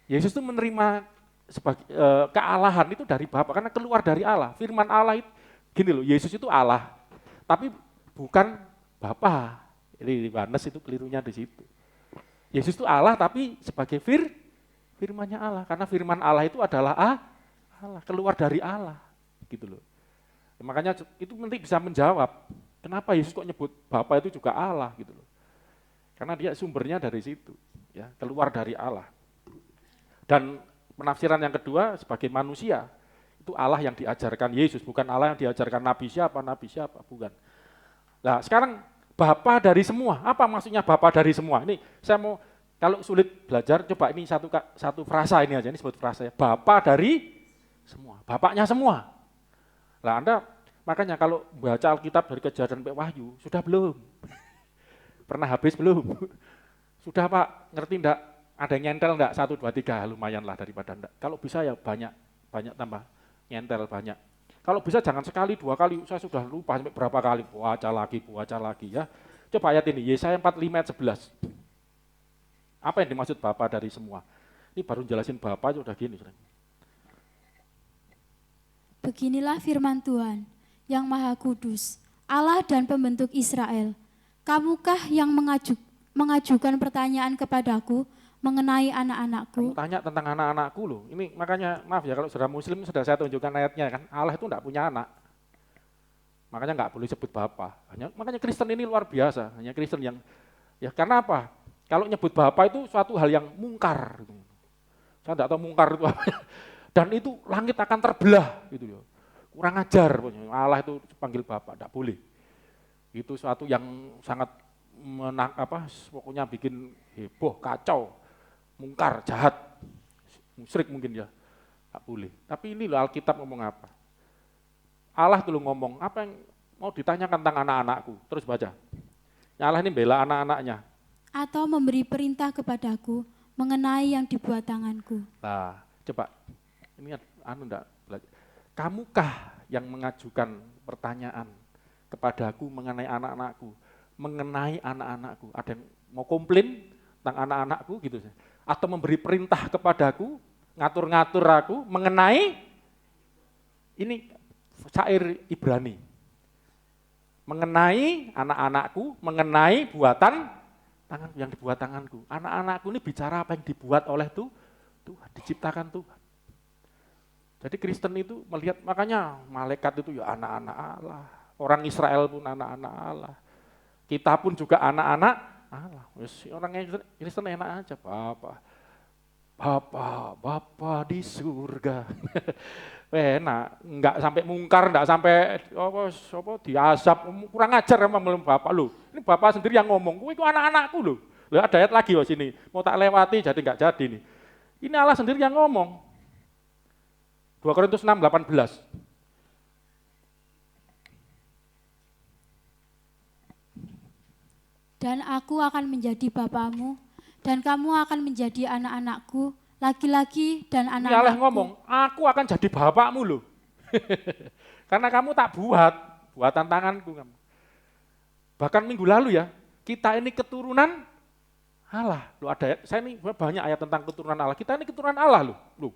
Yesus itu menerima sebagai kealahan itu dari Bapa karena keluar dari Allah. Firman Allah itu gini loh, Yesus itu Allah. Tapi bukan Bapa. Jadi Yohanes itu kelirunya di situ. Yesus itu Allah tapi sebagai firman-Nya Allah. Karena firman Allah itu adalah Allah, keluar dari Allah. Gitu loh. Makanya itu nanti bisa menjawab, kenapa Yesus kok nyebut Bapa itu juga Allah gitu loh. Karena dia sumbernya dari situ, ya, keluar dari Allah. Dan penafsiran yang kedua sebagai manusia, itu Allah yang diajarkan Yesus, bukan Allah yang diajarkan nabi siapa, bukan. Nah, sekarang Bapa dari semua. Apa maksudnya Bapa dari semua? Ini saya mau, kalau sulit belajar, coba ini satu frasa ini aja, ini sebut frasa ya. Bapa dari Semua, bapaknya semua. Lah Anda makanya kalau baca Alkitab dari Kejadian sampai Wahyu, sudah belum? Pernah habis belum? Sudah Pak, ngerti enggak? Ada yang nyentel enggak? 1, 2, 3, lumayan lah daripada enggak. Kalau bisa ya banyak tambah, nyentel banyak. Kalau bisa jangan sekali, 2 kali, saya sudah lupa sampai berapa kali, baca lagi ya. Coba ayat ini, Yesaya 45 ayat 11. Apa yang dimaksud Bapa dari semua? Ini baru jelasin Bapa sudah gini. Beginilah firman Tuhan, yang Maha Kudus, Allah dan pembentuk Israel. Kamukah yang mengajukan pertanyaan kepadaku mengenai anak-anakku? Kamu tanya tentang anak-anakku loh. Ini makanya maaf ya kalau saudara muslim sudah saya tunjukkan ayatnya kan. Allah itu enggak punya anak. Makanya enggak boleh sebut Bapa. Makanya Kristen ini luar biasa. Hanya Kristen yang ya karena apa? Kalau nyebut Bapa itu suatu hal yang mungkar. Saya enggak tahu mungkar itu apa. Dan itu langit akan terbelah gitu ya. Kurang ajar pokoknya. Allah itu panggil Bapa, enggak boleh. Itu suatu yang sangat pokoknya bikin heboh, kacau, mungkar, jahat, musyrik mungkin ya, tak boleh. Tapi ini loh Alkitab ngomong apa? Allah dulu ngomong, apa yang mau ditanyakan tentang anak-anakku? Terus baca. Allah ini bela anak-anaknya. Atau memberi perintah kepadaku mengenai yang dibuat tanganku. Nah, coba, ini enggak belajar. Kamukah yang mengajukan pertanyaan kepadaku mengenai anak-anakku? Mengenai anak-anakku, ada yang mau komplain tentang anak-anakku gitu, atau memberi perintah kepadaku, ngatur-ngatur aku mengenai ini syair Ibrani, mengenai anak-anakku, mengenai buatan tangan yang dibuat tanganku. Anak-anakku ini bicara apa yang dibuat oleh Tuhan, diciptakan Tuhan. Jadi Kristen itu melihat, makanya malaikat itu ya anak-anak Allah, orang Israel pun anak-anak Allah. Kita pun juga anak-anak Allah. Orang Kristen enak aja, Bapa di surga. Enak, enggak sampai mungkar, enggak sampai diasap, kurang ajar emang belum Bapak lu. Ini Bapak sendiri yang ngomong, itu anak-anakku loh. Ada ayat lagi loh sini, mau tak lewati jadi enggak jadi nih. Ini Allah sendiri yang ngomong. 2 Korintus 6:18. Dan aku akan menjadi bapamu, dan kamu akan menjadi anak-anakku, laki-laki dan anak-anakku. Ini Allah ngomong, aku akan jadi bapakmu loh. Karena kamu tak buatan tanganku. Bahkan minggu lalu ya, kita ini keturunan Allah. Loh, ada, saya ini banyak ayat tentang keturunan Allah. Kita ini keturunan Allah loh.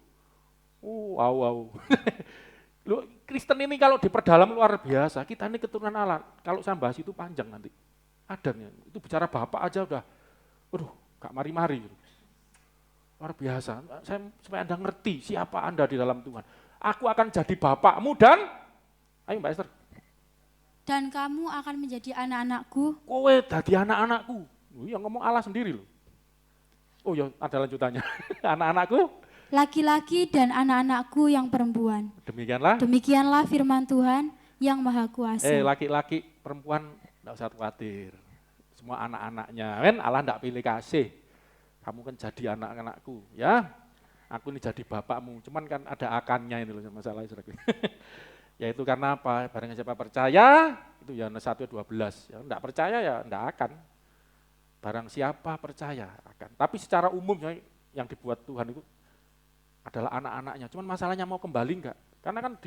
Wow. Loh, Kristen ini kalau diperdalam luar biasa, kita ini keturunan Allah. Kalau saya bahas itu panjang nanti. Adanya, itu bicara Bapak aja udah, gak mari-mari. Luar biasa, supaya Anda ngerti siapa Anda di dalam Tuhan. Aku akan jadi Bapakmu dan, ayo Mbak Esther. Dan kamu akan menjadi anak-anakku. Kowe jadi anak-anakku. Yang ngomong Allah sendiri loh. Oh ya, ada lanjutannya. Anak-anakku. Laki-laki dan anak-anakku yang perempuan. Demikianlah firman Tuhan yang Maha Kuasa. Laki-laki, perempuan, enggak usah khawatir. Semua anak-anaknya, kan Allah enggak pilih kasih. Kamu kan jadi anak-anakku, ya. Aku ini jadi bapakmu, cuman kan ada akannya ini loh masalahnya. Yaitu karena apa? Barang siapa percaya, itu ya 1:12. Ya enggak percaya ya enggak akan. Barang siapa percaya akan. Tapi secara umum yang dibuat Tuhan itu adalah anak-anaknya. Cuman masalahnya mau kembali enggak? Karena kan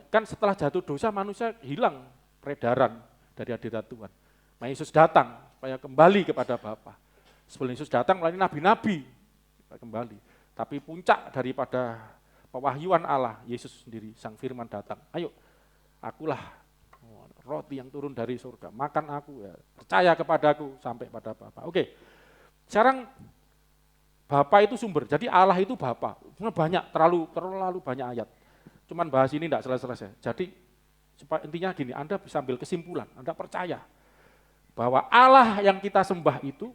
kan setelah jatuh dosa manusia hilang peredaran dari hadirat Tuhan. Nah, Yesus datang supaya kembali kepada Bapa. Sebelum Yesus datang melalui nabi-nabi kembali. Tapi puncak daripada pewahyuan Allah, Yesus sendiri, Sang Firman datang. Ayo, akulah roti yang turun dari surga. Makan aku, ya. Percaya kepadaku sampai pada Bapa. Oke, sekarang Bapa itu sumber. Jadi Allah itu Bapa. Banyak, terlalu banyak ayat. Cuman bahas ini enggak selesai-selesai. Jadi intinya gini, Anda bisa ambil kesimpulan, Anda percaya bahwa Allah yang kita sembah itu,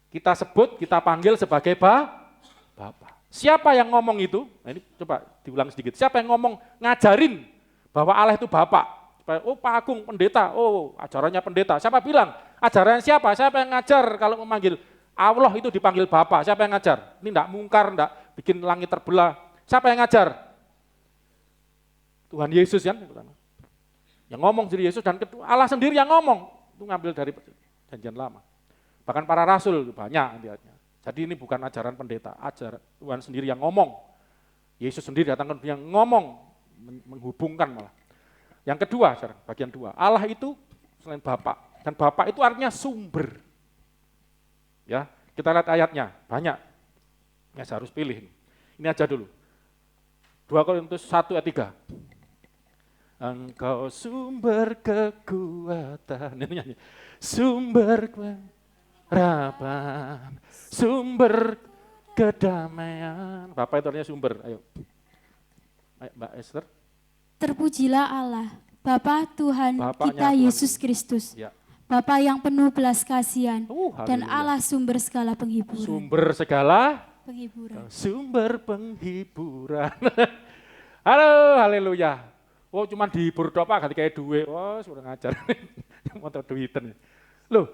kita sebut, kita panggil sebagai Bapa. Siapa yang ngomong itu? Nah ini coba diulang sedikit. Siapa yang ngomong, ngajarin bahwa Allah itu Bapa? Pak Agung, pendeta, ajarannya pendeta. Siapa bilang? Ajaran siapa? Siapa yang ngajar kalau memanggil Allah itu dipanggil Bapa? Siapa yang ngajar? Ini enggak mungkar, enggak bikin langit terbelah. Siapa yang ngajar? Tuhan Yesus kan. Yang ngomong dari Yesus dan kedua Allah sendiri yang ngomong. Itu ngambil dari Perjanjian Lama. Bahkan para rasul banyak intinya. Jadi ini bukan ajaran pendeta, ajaran Tuhan sendiri yang ngomong. Yesus sendiri datang ke dunia ngomong, menghubungkan malah. Yang kedua, bagian 2, Allah itu selain Bapa, dan Bapa itu artinya sumber. Ya, kita lihat ayatnya, banyak. Ya, saya harus pilih. Ini aja dulu. 2 Korintus 1 ayat 3. Engkau sumber kekuatan, ini nyanyi. Sumber harapan, sumber kedamaian. Bapak itu artinya sumber. Ayo Mbak Esther. Terpujilah Allah, Bapa Tuhan Bapaknya kita Tuhan Yesus Kristus. Ya. Bapa yang penuh belas kasihan dan Haleluya. Allah sumber segala penghiburan. Sumber segala Penghiburan. sumber penghiburan. Halo, haleluya. Oh, cuman dihibur tok Pak, ganti kayak duit. Oh, sudah ngajar. Motor duitan. Loh,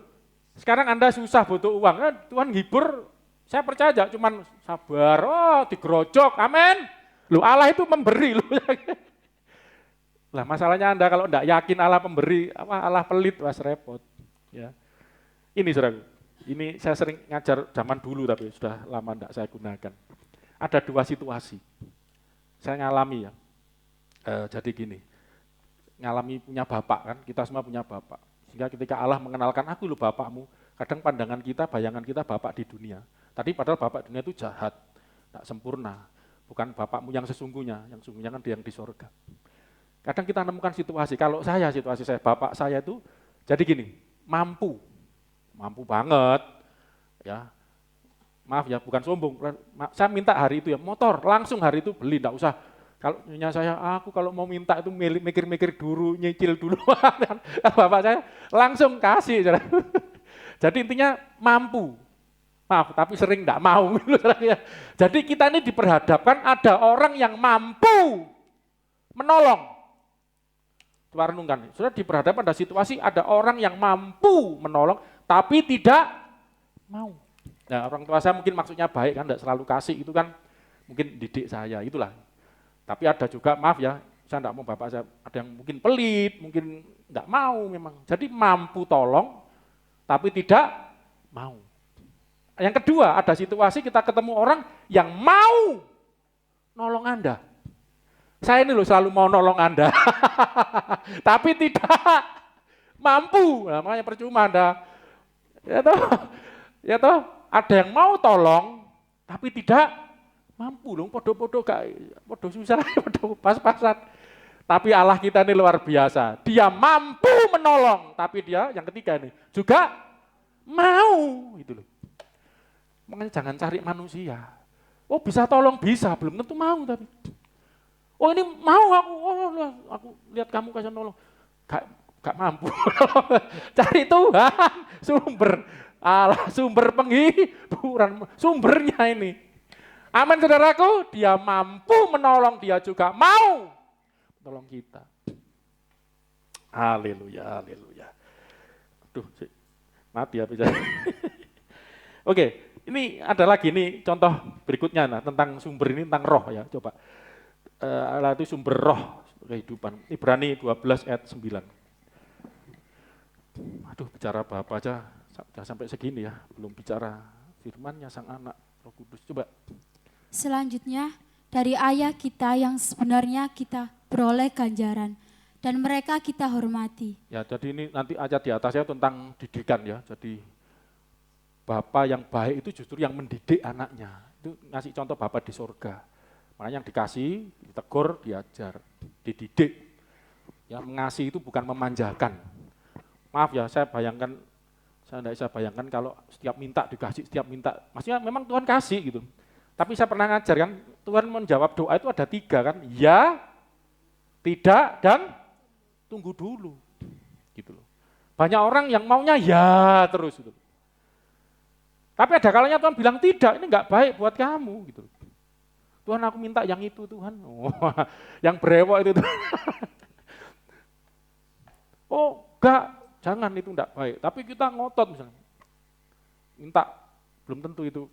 sekarang Anda susah butuh uang, kan Tuhan hibur, saya percaya aja, cuman sabar, oh digerojok, amin. Loh, Allah itu memberi loh. Lah masalahnya Anda kalau enggak yakin Allah pemberi, Allah pelit, was repot. Ya. Ini saudaraku, ini saya sering ngajar zaman dulu tapi sudah lama enggak saya gunakan. Ada 2 situasi, saya ngalami ya. Jadi gini, ngalami punya bapak kan, kita semua punya bapak. Sehingga ketika Allah mengenalkan aku loh bapakmu, kadang pandangan kita, bayangan kita bapak di dunia. Tadi padahal bapak dunia itu jahat, tak sempurna. Bukan bapakmu yang sesungguhnya kan dia yang di sorga. Kadang kita menemukan situasi, kalau situasi saya, bapak saya itu, jadi gini, mampu banget, ya. Maaf ya, bukan sombong. Saya minta hari itu ya, motor, langsung hari itu beli, enggak usah. Kalau nyonya saya, aku kalau mau minta itu mikir-mikir dulu, nyicil dulu. Bapak saya langsung kasih. Jadi intinya mampu. Maaf, tapi sering enggak mau. Jadi kita ini diperhadapkan ada orang yang mampu menolong. Coba renungkan, sudah diperhadapkan ada situasi ada orang yang mampu menolong, tapi tidak mau. Nah, orang tua saya mungkin maksudnya baik kan, enggak selalu kasih, itu kan mungkin didik saya, itulah. Tapi ada juga, maaf ya, saya enggak mau bapak saya, ada yang mungkin pelit, mungkin enggak mau memang. Jadi mampu tolong, tapi tidak mau. Yang kedua, ada situasi kita ketemu orang yang mau nolong Anda. Saya ini loh selalu mau nolong Anda, tapi tidak mampu. Nah, makanya percuma Anda. Ya toh, ada yang mau tolong, tapi tidak mampu dong, podo-podo gak, podo susah, podo pas-pasan. Tapi Allah kita ini luar biasa. Dia mampu menolong, tapi dia yang ketiga ini juga mau, gitu loh. Makanya jangan cari manusia. Oh bisa tolong bisa, belum tentu mau tapi. Oh ini mau aku lihat kamu kasih nolong, gak mampu. Cari Tuhan, sumber Allah, sumber penghiburan, sumbernya ini. Amin saudaraku, dia mampu menolong, dia juga mau menolong kita. Haleluya, haleluya. Aduh, mati ya bicara. Oke, ini ada lagi nih contoh berikutnya nah, tentang sumber ini, tentang roh ya, coba. Allah itu sumber roh kehidupan. Ibrani 12 ayat 9. Aduh, bicara Bapa aja sampai segini ya, belum bicara firman-Nya Sang Anak, Roh Kudus. Coba. Selanjutnya, dari ayah kita yang sebenarnya kita beroleh ganjaran, dan mereka kita hormati. Ya, jadi ini nanti ayat di atasnya tentang didikan ya. Jadi Bapa yang baik itu justru yang mendidik anaknya. Itu ngasih contoh Bapa di surga. Makanya yang dikasih, ditegur, diajar, dididik. Ya, mengasihi itu bukan memanjakan. Maaf ya, saya tidak bisa bayangkan kalau setiap minta dikasih, setiap minta. Maksudnya memang Tuhan kasih gitu. Tapi saya pernah ngajar kan, Tuhan menjawab doa itu ada 3 kan, ya, tidak, dan tunggu dulu. Gitu loh. Banyak orang yang maunya ya terus gitu. Tapi ada kalanya Tuhan bilang tidak, ini enggak baik buat kamu gitu. Tuhan aku minta yang itu Tuhan. Oh, yang brewok itu Tuhan. Oh, enggak, jangan itu enggak baik. Tapi kita ngotot misalnya. Minta, belum tentu itu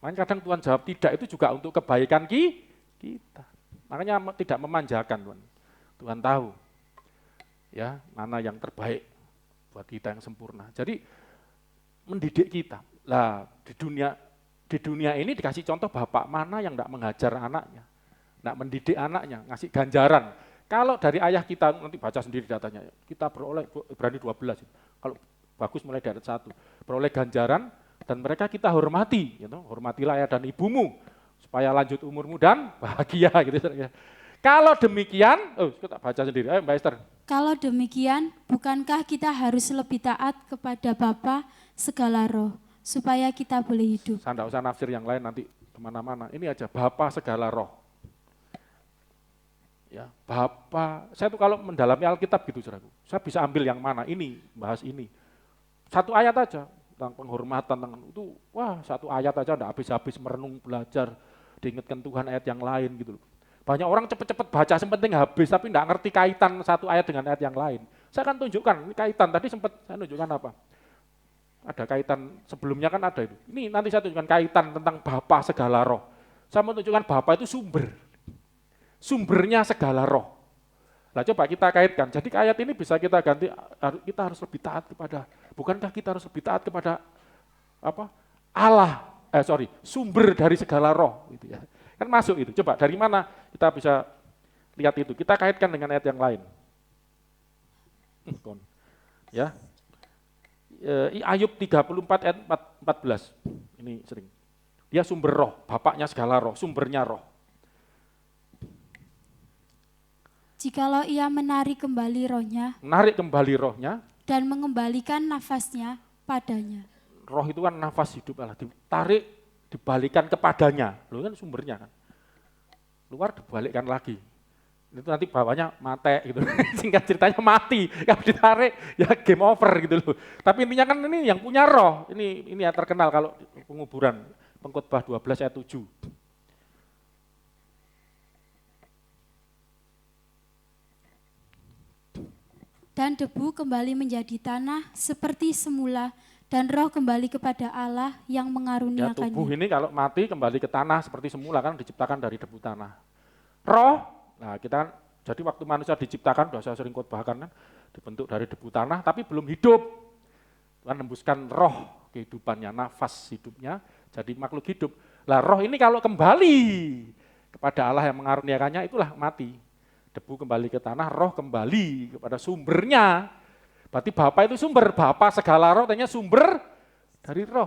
Makanya kadang Tuhan jawab tidak itu juga untuk kebaikan kita. Makanya tidak memanjakan Tuhan. Tuhan tahu ya mana yang terbaik buat kita yang sempurna. Jadi mendidik kita. Lah di dunia ini dikasih contoh bapak mana yang tidak mengajar anaknya, tidak mendidik anaknya, ngasih ganjaran. Kalau dari ayah kita, nanti baca sendiri datanya, kita beroleh, Ibrani 12, kalau bagus mulai dari 1, beroleh ganjaran dan mereka kita hormati, gitu. Hormatilah ayah dan ibumu, supaya lanjut umurmu dan bahagia. Gitu. Kalau demikian, kita baca sendiri, ayo Mbak Esther. Kalau demikian, bukankah kita harus lebih taat kepada Bapa segala roh, supaya kita boleh hidup? Saya tidak usah nafsir yang lain nanti kemana-mana, ini aja, Bapa segala roh. Ya, Bapa, saya tuh kalau mendalami Alkitab gitu, saudaraku, saya bisa ambil yang mana, ini, bahas ini. Satu ayat aja, tentang penghormatan, tentang itu, wah satu ayat aja enggak habis-habis merenung, belajar, diingatkan Tuhan ayat yang lain gitu loh. Banyak orang cepet-cepet baca, penting habis, tapi enggak ngerti kaitan satu ayat dengan ayat yang lain. Saya akan tunjukkan, ini kaitan, tadi sempat saya tunjukkan apa. Ada kaitan, sebelumnya kan ada itu. Ini nanti saya tunjukkan kaitan tentang Bapa segala roh. Saya mau tunjukkan Bapa itu sumbernya segala roh. Nah coba kita kaitkan, jadi ayat ini bisa kita ganti, kita harus lebih taat kepada, bukankah kita harus lebih taat kepada apa? Sumber dari segala roh. Gitu ya. Kan masuk itu, coba dari mana kita bisa lihat itu, kita kaitkan dengan ayat yang lain. Ya, Ayub 34 ayat 14, ini sering. Dia sumber roh, bapaknya segala roh, sumbernya roh. Jikalau ia menarik kembali rohnya dan mengembalikan nafasnya padanya. Roh itu kan nafas hidup Allah, ditarik, dibalikan kepadanya. Loh kan sumbernya kan. Luar dibalikkan lagi. Itu nanti bawahnya mate gitu. Singkat ceritanya mati, kalau ditarik ya game over gitu loh. Tapi intinya kan ini yang punya roh. Ini yang terkenal kalau penguburan. Pengkhotbah 12 ayat 7. Dan debu kembali menjadi tanah seperti semula, dan roh kembali kepada Allah yang mengaruniakannya. Ya, tubuh ini kalau mati kembali ke tanah seperti semula, kan diciptakan dari debu tanah. Roh, nah kita kan, jadi waktu manusia diciptakan, sudah saya sering khotbahkan kan, dibentuk dari debu tanah, tapi belum hidup. Tuhan hembuskan roh kehidupannya, nafas hidupnya, jadi makhluk hidup. Lah roh ini kalau kembali kepada Allah yang mengaruniakannya, itulah mati. Debu kembali ke tanah, roh kembali kepada sumbernya. Berarti Bapa itu sumber, Bapa segala roh, ternyata sumber dari roh.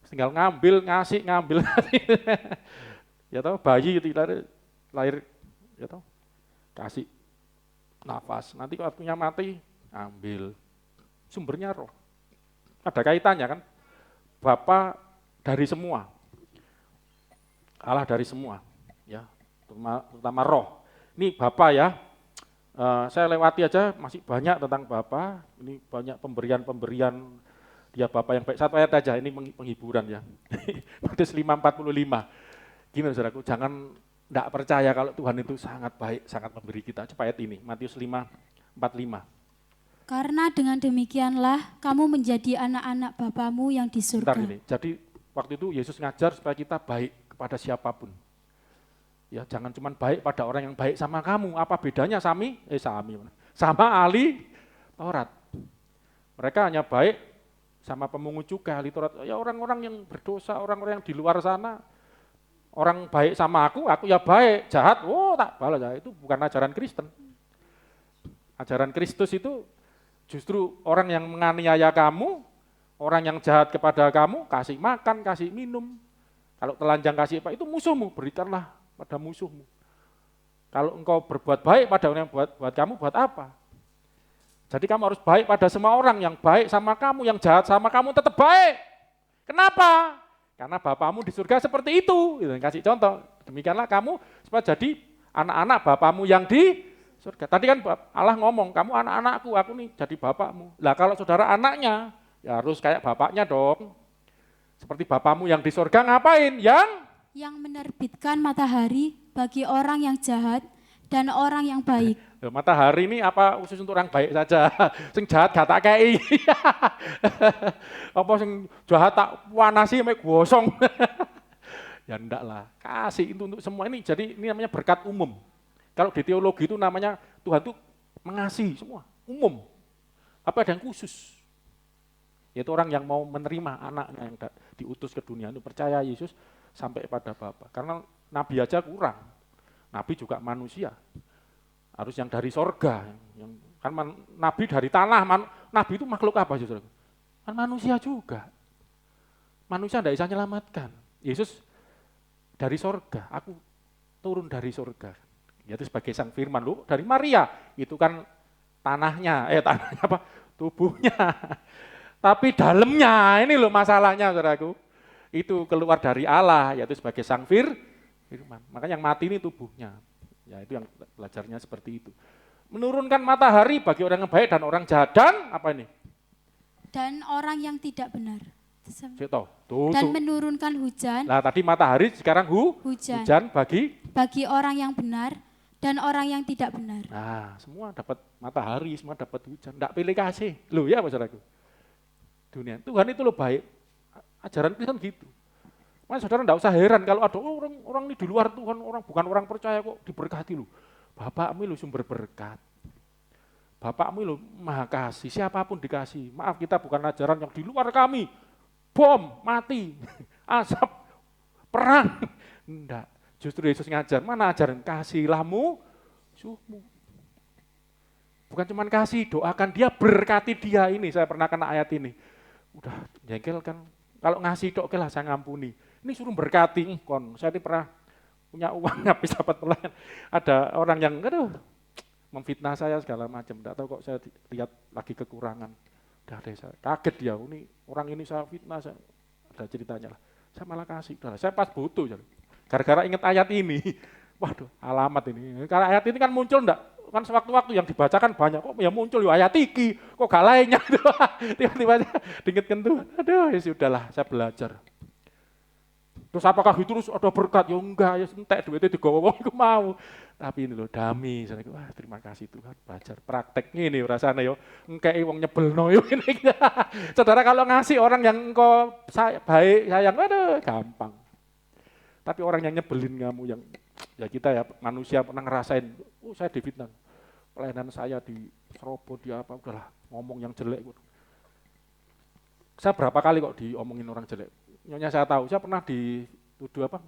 Tinggal ngambil, ngasih, ngambil. Ya tahu bayi itu lahir ya tahu, kasih nafas. Nanti waktunya mati, ambil. Sumbernya roh. Ada kaitannya kan? Bapa dari semua. Allah dari semua, ya. Terutama roh. Ini Bapa ya, saya lewati aja, masih banyak tentang Bapa. Ini banyak pemberian dia Bapa yang baik. Satu ayat aja, ini penghiburan ya. Matius 5:45. Gini saudaraku, jangan tidak percaya kalau Tuhan itu sangat baik, sangat memberi kita. Coba ayat ini, Matius 5:45. Karena dengan demikianlah kamu menjadi anak-anak Bapamu yang di surga. Bentar ini, jadi waktu itu Yesus ngajar supaya kita baik kepada siapapun. Ya, jangan cuma baik pada orang yang baik sama kamu. Apa bedanya sama ahli Taurat? Mereka hanya baik sama pemungut cukai, ahli Taurat. Ya orang-orang yang berdosa, orang-orang yang di luar sana, orang baik sama aku ya baik, jahat, tak balas. Ya. Itu bukan ajaran Kristen. Ajaran Kristus itu justru orang yang menganiaya kamu, orang yang jahat kepada kamu, kasih makan, kasih minum. Kalau telanjang kasih apa, itu musuhmu, berikanlah pada musuhmu. Kalau engkau berbuat baik pada orang yang buat kamu, buat apa? Jadi kamu harus baik pada semua orang, yang baik sama kamu, yang jahat sama kamu tetap baik. Kenapa? Karena Bapamu di surga seperti itu. Kasih contoh, demikianlah kamu supaya jadi anak-anak Bapamu yang di surga. Tadi kan Allah ngomong, kamu anak-anakku, aku nih jadi Bapakmu. Lah kalau saudara anaknya, ya harus kayak bapaknya dong. Seperti Bapamu yang di surga ngapain? Yang menerbitkan matahari bagi orang yang jahat dan orang yang baik. Matahari ini apa khusus untuk orang baik saja? Sing jahat gak tak kei. Apa sing jahat tak wanasi mek gosong. Ya enggak lah, kasih itu untuk semua ini. Jadi ini namanya berkat umum. Kalau di teologi itu namanya Tuhan itu mengasihi semua, umum. Apa ada yang khusus? Yaitu orang yang mau menerima anaknya yang diutus ke dunia itu percaya Yesus sampai pada Bapa. Karena Nabi aja kurang. Nabi juga manusia. Harus yang dari sorga. Kan Nabi dari tanah. Nabi itu makhluk apa justru? Kan manusia juga. Manusia tidak bisa menyelamatkan. Yesus dari sorga, aku turun dari sorga. Yaitu sebagai sang firman, loh, dari Maria, itu kan tanahnya apa? Tubuhnya. Tapi dalamnya, ini loh masalahnya saudaraku. Itu keluar dari Allah, yaitu sebagai sang firman. Makanya yang mati ini tubuhnya. Ya itu yang belajarnya seperti itu. Menurunkan matahari bagi orang yang baik dan orang jahat, dan apa ini? Dan orang yang tidak benar. Dan menurunkan hujan. Nah tadi matahari, sekarang hujan bagi orang yang benar dan orang yang tidak benar. Nah semua dapat matahari, semua dapat hujan. Tidak pilih kasih. Loh ya saudaraku. Dunia Tuhan itu loh baik. Ajaran Kristen gitu. Mas saudara tidak usah heran kalau ada orang ini di luar Tuhan, bukan orang percaya kok diberkati loh. Bapakmu loh sumber berkat. Bapakmu loh maha kasih, siapapun dikasih. Maaf kita bukan ajaran yang di luar kami. Bom, mati, asap, perang. Enggak, justru Yesus ngajar, mana ajaran kasihlah musuhmu. Bukan cuma kasih, doakan dia, berkati dia ini. Saya pernah kena ayat ini. Udah jengkel kan, kalau ngasih dok lah saya ngampuni. Ini suruh berkati, kon. Saya ini pernah punya uang habis dapat pelayan. Ada orang yang, memfitnah saya segala macam. Enggak tahu kok saya lihat lagi kekurangan. Saya kaget dia, ini orang ini saya fitnah, ada ceritanya lah. Saya malah kasih, saya pas butuh. Gara-gara ingat ayat ini, waduh alamat ini. Karena ayat ini kan muncul enggak, kan sewaktu-waktu yang dibacakan banyak, kok ya muncul ya ayat iki, kok gak lainnya. Tiba-tiba diingatkan Tuhan, aduh ya sudahlah saya belajar. Terus apakah itu terus ada berkat? Ya enggak, ya entek duitnya digawa wong iku mau. Tapi ini loh dami, wah terima kasih Tuhan, belajar prakteknya ini rasanya yo, engkei wong nyebelno yo ini. Saudara kalau ngasih orang yang engkau baik sayang, aduh gampang. Tapi orang yang nyebelin kamu, yang ya kita ya manusia pernah ngerasain, saya difitnah, pelayanan saya di serobot dia apa, udahlah ngomong yang jelek. Saya berapa kali kok diomongin orang jelek. Nyonya saya tahu, saya pernah dituduh apa?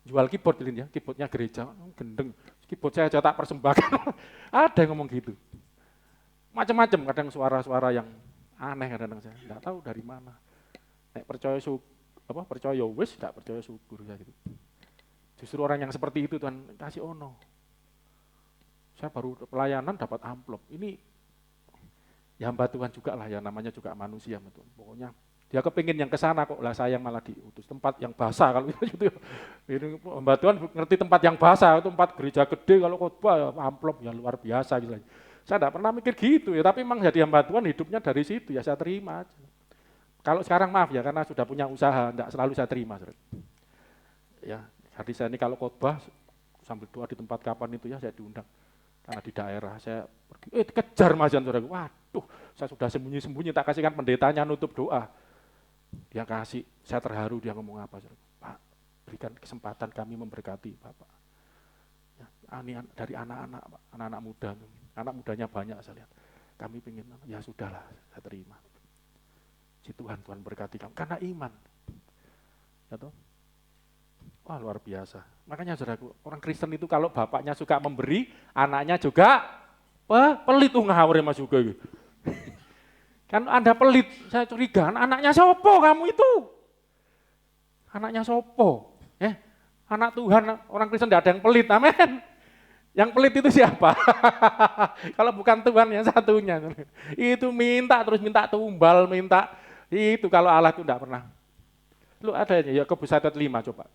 Jual keyboard ya, keyboardnya gereja, gendeng. Keyboard saya aja tak persembahkan. Ada yang ngomong gitu. Macam-macam, kadang suara-suara yang aneh kadang saya enggak tahu dari mana. Nek percaya percaya wis, enggak percaya syukur ya gitu. Justru orang yang seperti itu Tuhan kasih ono. Saya baru pelayanan dapat amplop. Ini ya hamba Tuhan juga lah ya, namanya juga manusia Tuhan. Pokoknya dia kepingin yang ke sana kok, lah saya yang malah diutus tempat yang basah kalau gitu. Ini hamba Tuhan ngerti tempat yang basah, itu tempat gereja gede kalau khotbah amplop ya luar biasa gitu. Saya tidak pernah mikir gitu ya, tapi memang jadi hamba Tuhan hidupnya dari situ ya saya terima aja. Kalau sekarang maaf ya karena sudah punya usaha, tidak selalu saya terima. Ya, jadi saya ini kalau khotbah sambil doa di tempat kapan itu ya saya diundang. Karena di daerah saya pergi, kejar majan saudaraku. Waduh, saya sudah sembunyi-sembunyi tak kasihkan pendetanya nutup doa. Dia kasih, saya terharu dia ngomong apa, Pak, berikan kesempatan kami memberkati Bapak. Ya, dari anak-anak muda, anak mudanya banyak saya lihat. Kami ingin, ya sudahlah, saya terima. Si Tuhan berkati kamu, karena iman. Ya toh? Wah luar biasa. Makanya saudaraku, orang Kristen itu kalau bapaknya suka memberi, anaknya juga pelit ngawur mas juga gitu. Kan Anda pelit, saya curiga, anaknya sopo kamu itu? Anaknya sopo? Anak Tuhan, orang Kristen tidak ada yang pelit, amin. Yang pelit itu siapa? Kalau bukan Tuhan yang satunya. Itu terus minta tumbal, minta itu kalau Allah itu tidak pernah. Lu ada ya Kebusatat 5 coba.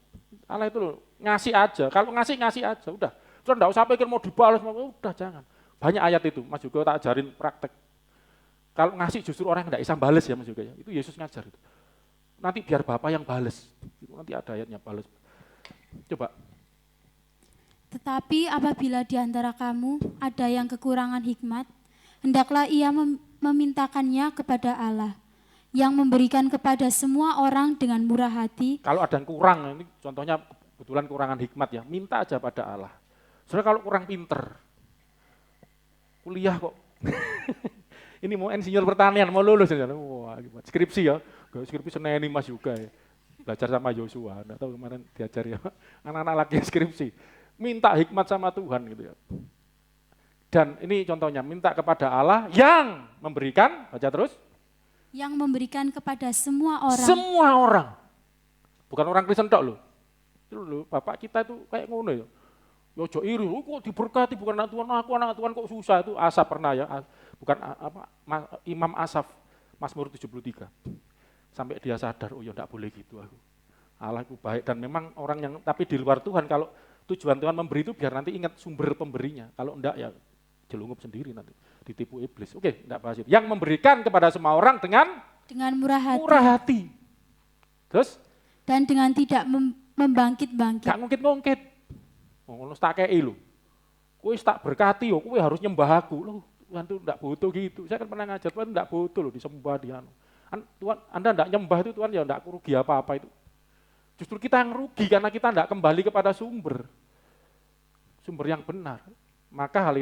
Allah itu loh, ngasih aja, kalau ngasih aja, udah. Terus enggak usah pikir mau dibalas, udah jangan. Banyak ayat itu, Mas juga tak ajarin praktek. Kalau ngasih justru orang enggak bisa bales ya Mas juga ya, itu Yesus ngajar itu. Nanti biar Bapak yang bales, itu nanti ada ayatnya bales. Coba. Tetapi apabila di antara kamu ada yang kekurangan hikmat, hendaklah ia memintakannya kepada Allah, yang memberikan kepada semua orang dengan murah hati. Kalau ada yang kurang, ini contohnya kebetulan kurangan hikmat ya, minta aja pada Allah. Soalnya kalau kurang pinter, kuliah kok, ini mau insinyur pertanian, mau lulus, wah, skripsi ya, skripsi seneni Mas juga ya, belajar sama Yosua, enggak tahu kemarin diajar ya, anak-anak lagi skripsi, minta hikmat sama Tuhan gitu ya. Dan ini contohnya, minta kepada Allah yang memberikan, baca terus. Yang memberikan kepada semua orang. Semua orang, bukan orang Kristen tok loh. Itu loh, Bapak kita itu kayak ngono ya. Ya ojo iri, kok diberkati bukan anak Tuhan kok susah, itu Asaf pernah ya, bukan Imam Asaf, Mazmur 73. Sampai dia sadar, oh ya enggak boleh gitu aku. Allah itu baik dan memang orang yang, tapi di luar Tuhan, kalau tujuan Tuhan memberi itu biar nanti ingat sumber pemberinya. Kalau enggak ya jelungup sendiri nanti, ditipu iblis. Oke, enggak bahas itu. Yang memberikan kepada semua orang dengan murah hati. Murah hati. Terus? Dan dengan tidak membangkit-bangkit. Gak ngungkit-ngungkit. Ngono tak kei lho. Kowe tak berkati yo, kowe harus nyembah aku. Loh, Tuhan itu enggak butuh gitu. Saya kan pernah ngajar, Tuhan enggak butuh loh disembah dia. Tuhan, Anda enggak nyembah itu Tuhan ya enggak rugi apa-apa itu. Justru kita yang rugi karena kita enggak kembali kepada sumber yang benar. Maka hal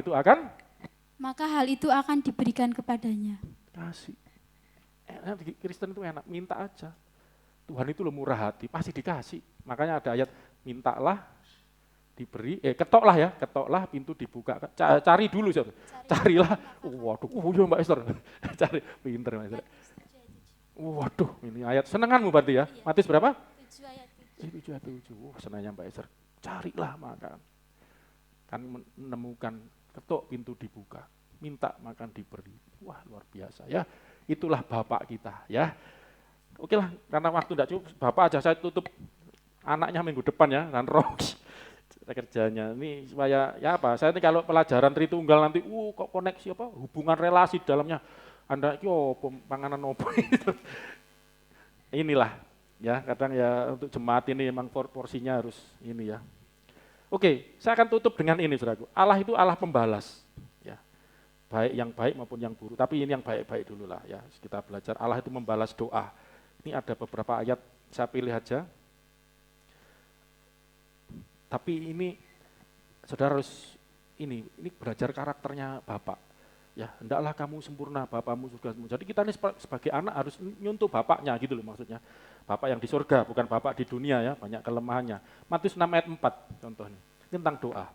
itu akan diberikan kepadanya. Kasih. Kristen itu enak, minta aja. Tuhan itu loh murah hati, pasti dikasih. Makanya ada ayat, mintalah, diberi, ketoklah pintu dibuka. Cari dulu, carilah. Waduh, ya Mbak Esther, cari, pinter Mbak Esther. Waduh, ini ayat senenganmu berarti ya. Matius berapa? 7 ayat 7. Senangnya Mbak Esther. Carilah maka kan menemukan, ketok pintu dibuka, minta makan diberi. Wah luar biasa ya. Itulah Bapak kita ya. Oke lah, karena waktu tidak cukup, Bapak aja saya tutup anaknya minggu depan ya, dan roh kerjanya. Ini supaya ya apa? Saya ini kalau pelajaran Tritunggal nanti, kok koneksi apa? Hubungan relasi dalamnya. Anda yo panganan opo itu. Inilah ya, kadang ya untuk jemaat ini memang porsinya harus ini ya. Oke, saya akan tutup dengan ini, saudaraku. Allah itu Allah pembalas, ya, baik yang baik maupun yang buruk. Tapi ini yang baik-baik dulu lah, ya. Kita belajar Allah itu membalas doa. Ini ada beberapa ayat saya pilih aja. Tapi ini, saudara harus ini belajar karakternya Bapak. Ya, hendaklah kamu sempurna, Bapamu surga sempurna. Jadi kita ini sebagai anak harus nyuntuh Bapaknya gitu loh maksudnya. Bapak yang di surga, bukan Bapak di dunia ya, banyak kelemahannya. Matius 6 ayat 4 contohnya, ini tentang doa.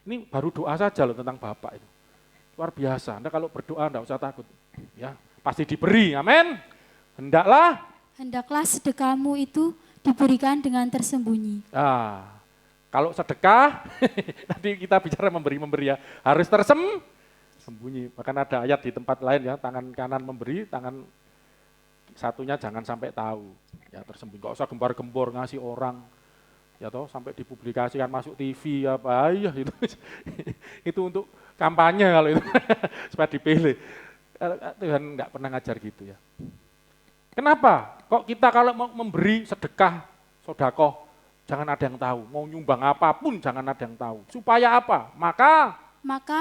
Ini baru doa saja loh tentang Bapak itu. Luar biasa, Anda kalau berdoa enggak usah takut. Ya, pasti diberi, amin. Hendaklah sedekahmu itu diberikan dengan tersembunyi. Kalau sedekah, nanti kita bicara memberi ya, harus tersembunyi. Bahkan ada ayat di tempat lain ya, tangan kanan memberi, tangan satunya jangan sampai tahu, ya tersembunyi. Gak usah gembar-gembor ngasih orang, ya toh sampai dipublikasikan masuk TV apa ya itu, itu untuk kampanye kalau itu supaya dipilih. Tuhan nggak pernah ngajar gitu ya. Kenapa? Kok kita kalau mau memberi sedekah, sodakoh, jangan ada yang tahu. Mau nyumbang apapun jangan ada yang tahu. Supaya apa? Maka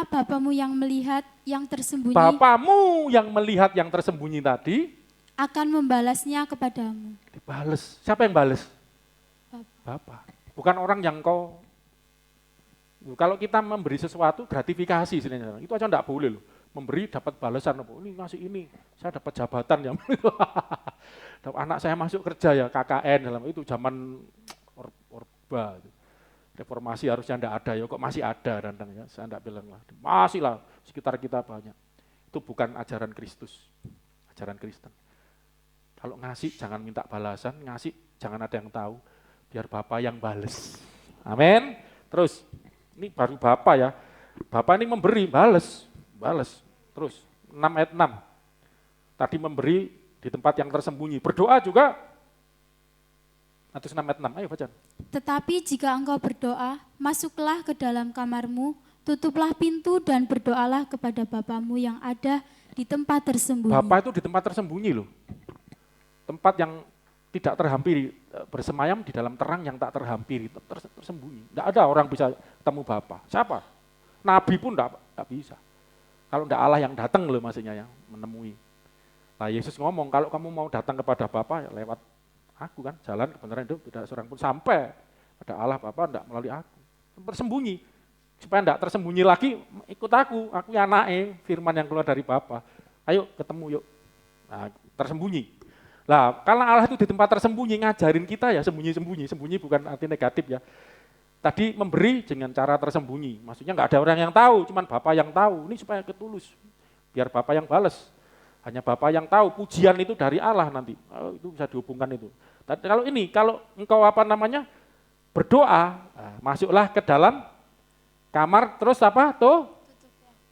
Bapamu yang melihat yang tersembunyi. Bapamu yang melihat yang tersembunyi tadi akan membalasnya kepadamu. Dibales. Siapa yang balas? Bapak. Bukan orang yang kau. Kalau kita memberi sesuatu gratifikasi sebenarnya. Itu aja enggak boleh loh. Memberi dapat balasan. Ini ngasih ini. Saya dapat jabatan yang anak saya masuk kerja ya KKN dalam itu zaman Orba. Reformasi harusnya enggak ada ya kok masih ada dan ya. Saya enggak bilang lah. Masih lah sekitar kita banyak. Itu bukan ajaran Kristus. Ajaran Kristen. Kalau ngasih jangan minta balasan, ngasih jangan ada yang tahu, biar Bapak yang bales. Amin. Terus, ini baru Bapak ya. Bapak ini memberi, bales. Terus, 6 ayat 6. Tadi memberi di tempat yang tersembunyi. Berdoa juga. Matius 6 ayat 6, ayo baca. Tetapi jika engkau berdoa, masuklah ke dalam kamarmu, tutuplah pintu dan berdoalah kepada Bapamu yang ada di tempat tersembunyi. Bapak itu di tempat tersembunyi loh. Tempat yang tidak terhampiri, bersemayam di dalam terang yang tak terhampiri, tersembunyi. Tidak ada orang bisa ketemu Bapa. Siapa? Nabi pun tidak bisa. Kalau tidak Allah yang datang loh maksudnya yang menemui. Nah Yesus ngomong, kalau kamu mau datang kepada Bapa ya lewat aku kan, jalan kebenaran hidup tidak seorang pun sampai pada Allah Bapa tidak melalui aku. Tersembunyi, supaya tidak tersembunyi lagi, ikut aku yang anaknya, firman yang keluar dari Bapa. Ayo ketemu yuk. Nah, tersembunyi. Lah, karena Allah itu di tempat tersembunyi ngajarin kita ya sembunyi bukan arti negatif ya. Tadi memberi dengan cara tersembunyi, maksudnya nggak ada orang yang tahu, cuman Bapa yang tahu. Ini supaya ketulus, biar Bapa yang balas. Hanya Bapa yang tahu, pujian itu dari Allah nanti. Itu bisa dihubungkan itu. Tapi kalau engkau berdoa, masuklah ke dalam kamar, terus apa? Tuh,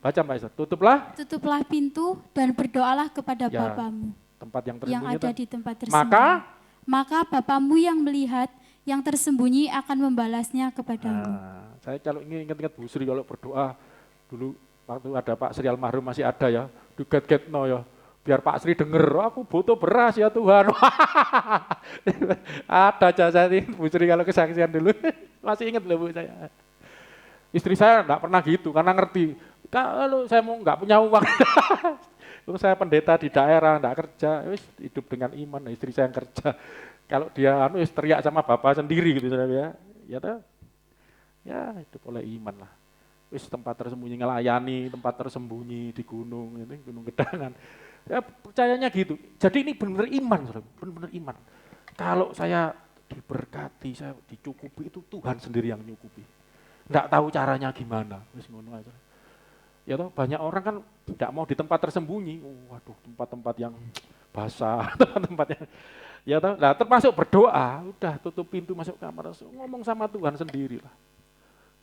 baca Mbak Esther, tutuplah pintu dan berdoalah kepada ya, Bapamu tempat yang ada di tempat tersembunyi. Maka Bapamu yang melihat yang tersembunyi akan membalasnya kepadamu. Saya kalau ingat Bu Sri kalau berdoa dulu waktu ada Pak Sri almarhum masih ada ya, duget-getno ya. Biar Pak Sri denger, aku butuh beras ya Tuhan. Ada jasa ini Bu Sri kalau kesaksian dulu. Masih ingat loh Bu saya. Istri saya enggak pernah gitu karena ngerti. Kalau saya mau enggak punya uang. Terus saya pendeta di daerah, enggak kerja, hidup dengan iman, istri saya yang kerja. Kalau dia teriak sama bapak sendiri gitu ya. Ya hidup oleh iman lah. Tempat tersembunyi ngelayani, tempat tersembunyi di gunung, ini Gunung Gedangan. Ya percayanya gitu. Jadi ini benar-benar iman, benar-benar iman. Kalau saya diberkati, saya dicukupi itu Tuhan sendiri yang nyukupi. Enggak tahu caranya gimana. Wis ngono aja. Ya toh banyak orang kan tidak mau di tempat tersembunyi. Waduh, tempat-tempat yang basah, tempat-tempat yang ya toh. Nah, termasuk berdoa, udah tutup pintu masuk kamar, ngomong sama Tuhan sendirilah.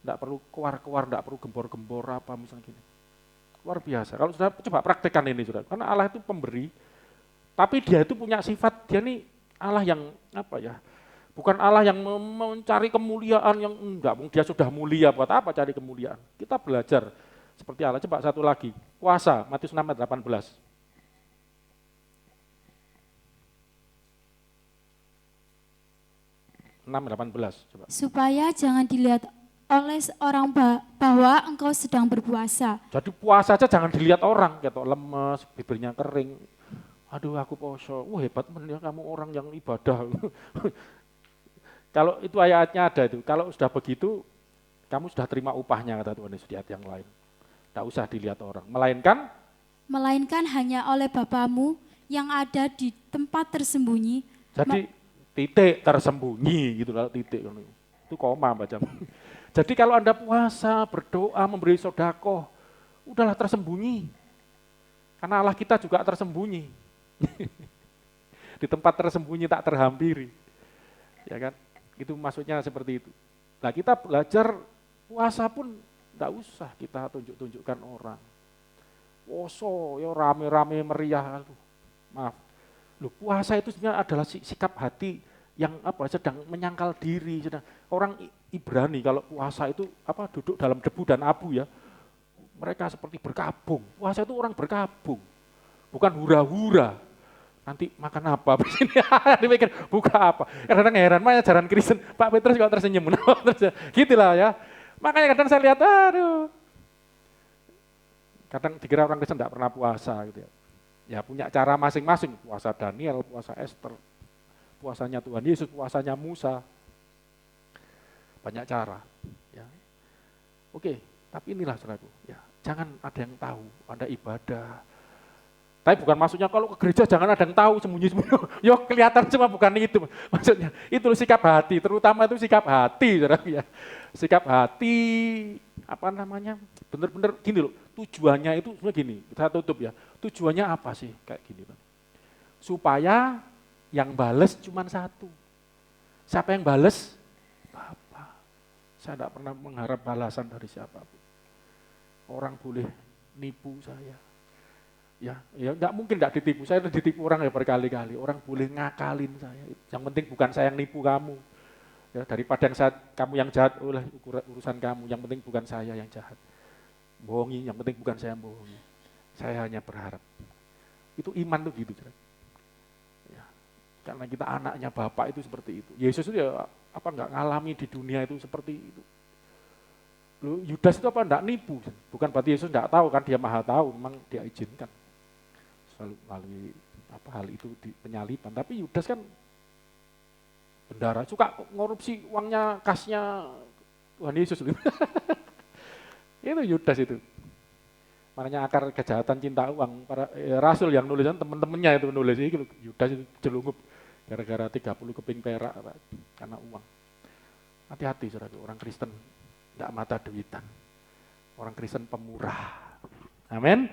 Enggak perlu keluar-keluar, enggak perlu gembor-gembor apa misalnya gini. Luar biasa. Kalau sudah coba praktekkan ini sudah. Karena Allah itu pemberi, tapi dia itu punya sifat, dia nih Allah yang bukan Allah yang mencari kemuliaan yang enggak, dia sudah mulia, buat apa cari kemuliaan? Kita belajar seperti Allah. Coba satu lagi, kuasa, Matius 6 ayat 18. 6:18 coba. Supaya jangan dilihat oleh orang bahwa engkau sedang berpuasa. Jadi puasa aja jangan dilihat orang, ketok lemes, bibirnya kering. Aduh aku poso, hebat ya kamu orang yang ibadah. Kalau itu ayatnya ada itu, kalau sudah begitu, kamu sudah terima upahnya kata Tuhan Yesus di ayat yang lain. Tidak usah dilihat orang, melainkan hanya oleh Bapamu yang ada di tempat tersembunyi. Jadi titik tersembunyi gitu, kalau titik itu koma baca. Jadi kalau Anda puasa, berdoa, memberi sedekah, udahlah tersembunyi. Karena Allah kita juga tersembunyi. Di tempat tersembunyi tak terhampiri. Ya kan? Itu maksudnya seperti itu. Nah, kita belajar puasa pun enggak usah kita tunjuk-tunjukkan orang. Poso, ya rame-rame meriah. Maaf. Puasa itu sebenarnya adalah sikap hati yang sedang menyangkal diri. Orang Ibrani kalau puasa itu duduk dalam debu dan abu ya. Mereka seperti berkabung. Puasa itu orang berkabung. Bukan hura-hura. Nanti makan apa? Dipikir buka apa? Kadang heran, mana ajaran Kristen. Pak Petrus kok tersenyum. Gitulah ya. Makanya kadang saya lihat, kadang dikira orang Kristen tidak pernah puasa gitu ya. Ya punya cara masing-masing. Puasa Daniel, puasa Esther, puasanya Tuhan Yesus, puasanya Musa. Banyak cara. Ya. Oke, tapi inilah saudaraku. Ya, jangan ada yang tahu Anda ibadah. Tapi bukan maksudnya kalau ke gereja jangan ada yang tahu sembunyi-sembunyi. Yo kelihatan cuma bukan itu. Maksudnya itu sikap hati, terutama itu sikap hati, saudara ya. Sikap hati benar-benar gini loh. Tujuannya itu sebenarnya gini. Saya tutup ya. Tujuannya apa sih kayak gini, Pak? Supaya yang bales cuma satu. Siapa yang bales? Bapak. Saya tidak pernah mengharap balasan dari siapapun. Orang boleh nipu saya. Ya enggak mungkin enggak ditipu. Saya udah ditipu orang ya berkali-kali. Orang boleh ngakalin saya. Yang penting bukan saya yang nipu kamu. Ya, daripada kamu yang jahat, urusan kamu. Yang penting bukan saya yang jahat. Bohongi, yang penting bukan saya yang bohongi. Saya hanya berharap. Itu iman tuh gitu. Ya. Karena kita anaknya Bapak itu seperti itu. Yesus itu ya apa enggak ngalami di dunia itu seperti itu. Lu Yudas itu apa enggak nipu? Bukan berarti Yesus enggak tahu kan, dia maha tahu, memang dia izinkan. Selalu melalui apa hal itu di penyaliban. Tapi Yudas kan bendara, suka ngorupsi uangnya, kasnya Tuhan Yesus. Itu Yudas itu. Makanya akar kejahatan cinta uang, para rasul yang nulisan teman-temannya itu nulis itu Yudas itu jelungup gara-gara 30 keping perak karena uang. Hati-hati saudara, orang Kristen tidak mata duitan. Orang Kristen pemurah. Amin.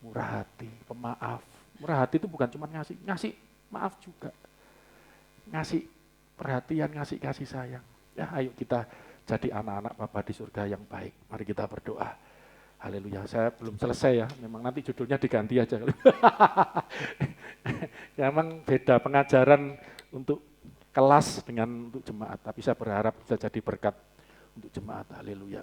Murah hati, pemaaf. Murah hati itu bukan cuma ngasih maaf juga. Ngasih perhatian, ngasih kasih sayang. Ya, ayo kita jadi anak-anak Bapa di surga yang baik. Mari kita berdoa. Haleluya. Saya belum selesai ya. Memang nanti judulnya diganti aja. Ya, memang beda pengajaran untuk kelas dengan untuk jemaat. Tapi saya berharap bisa jadi berkat untuk jemaat. Haleluya.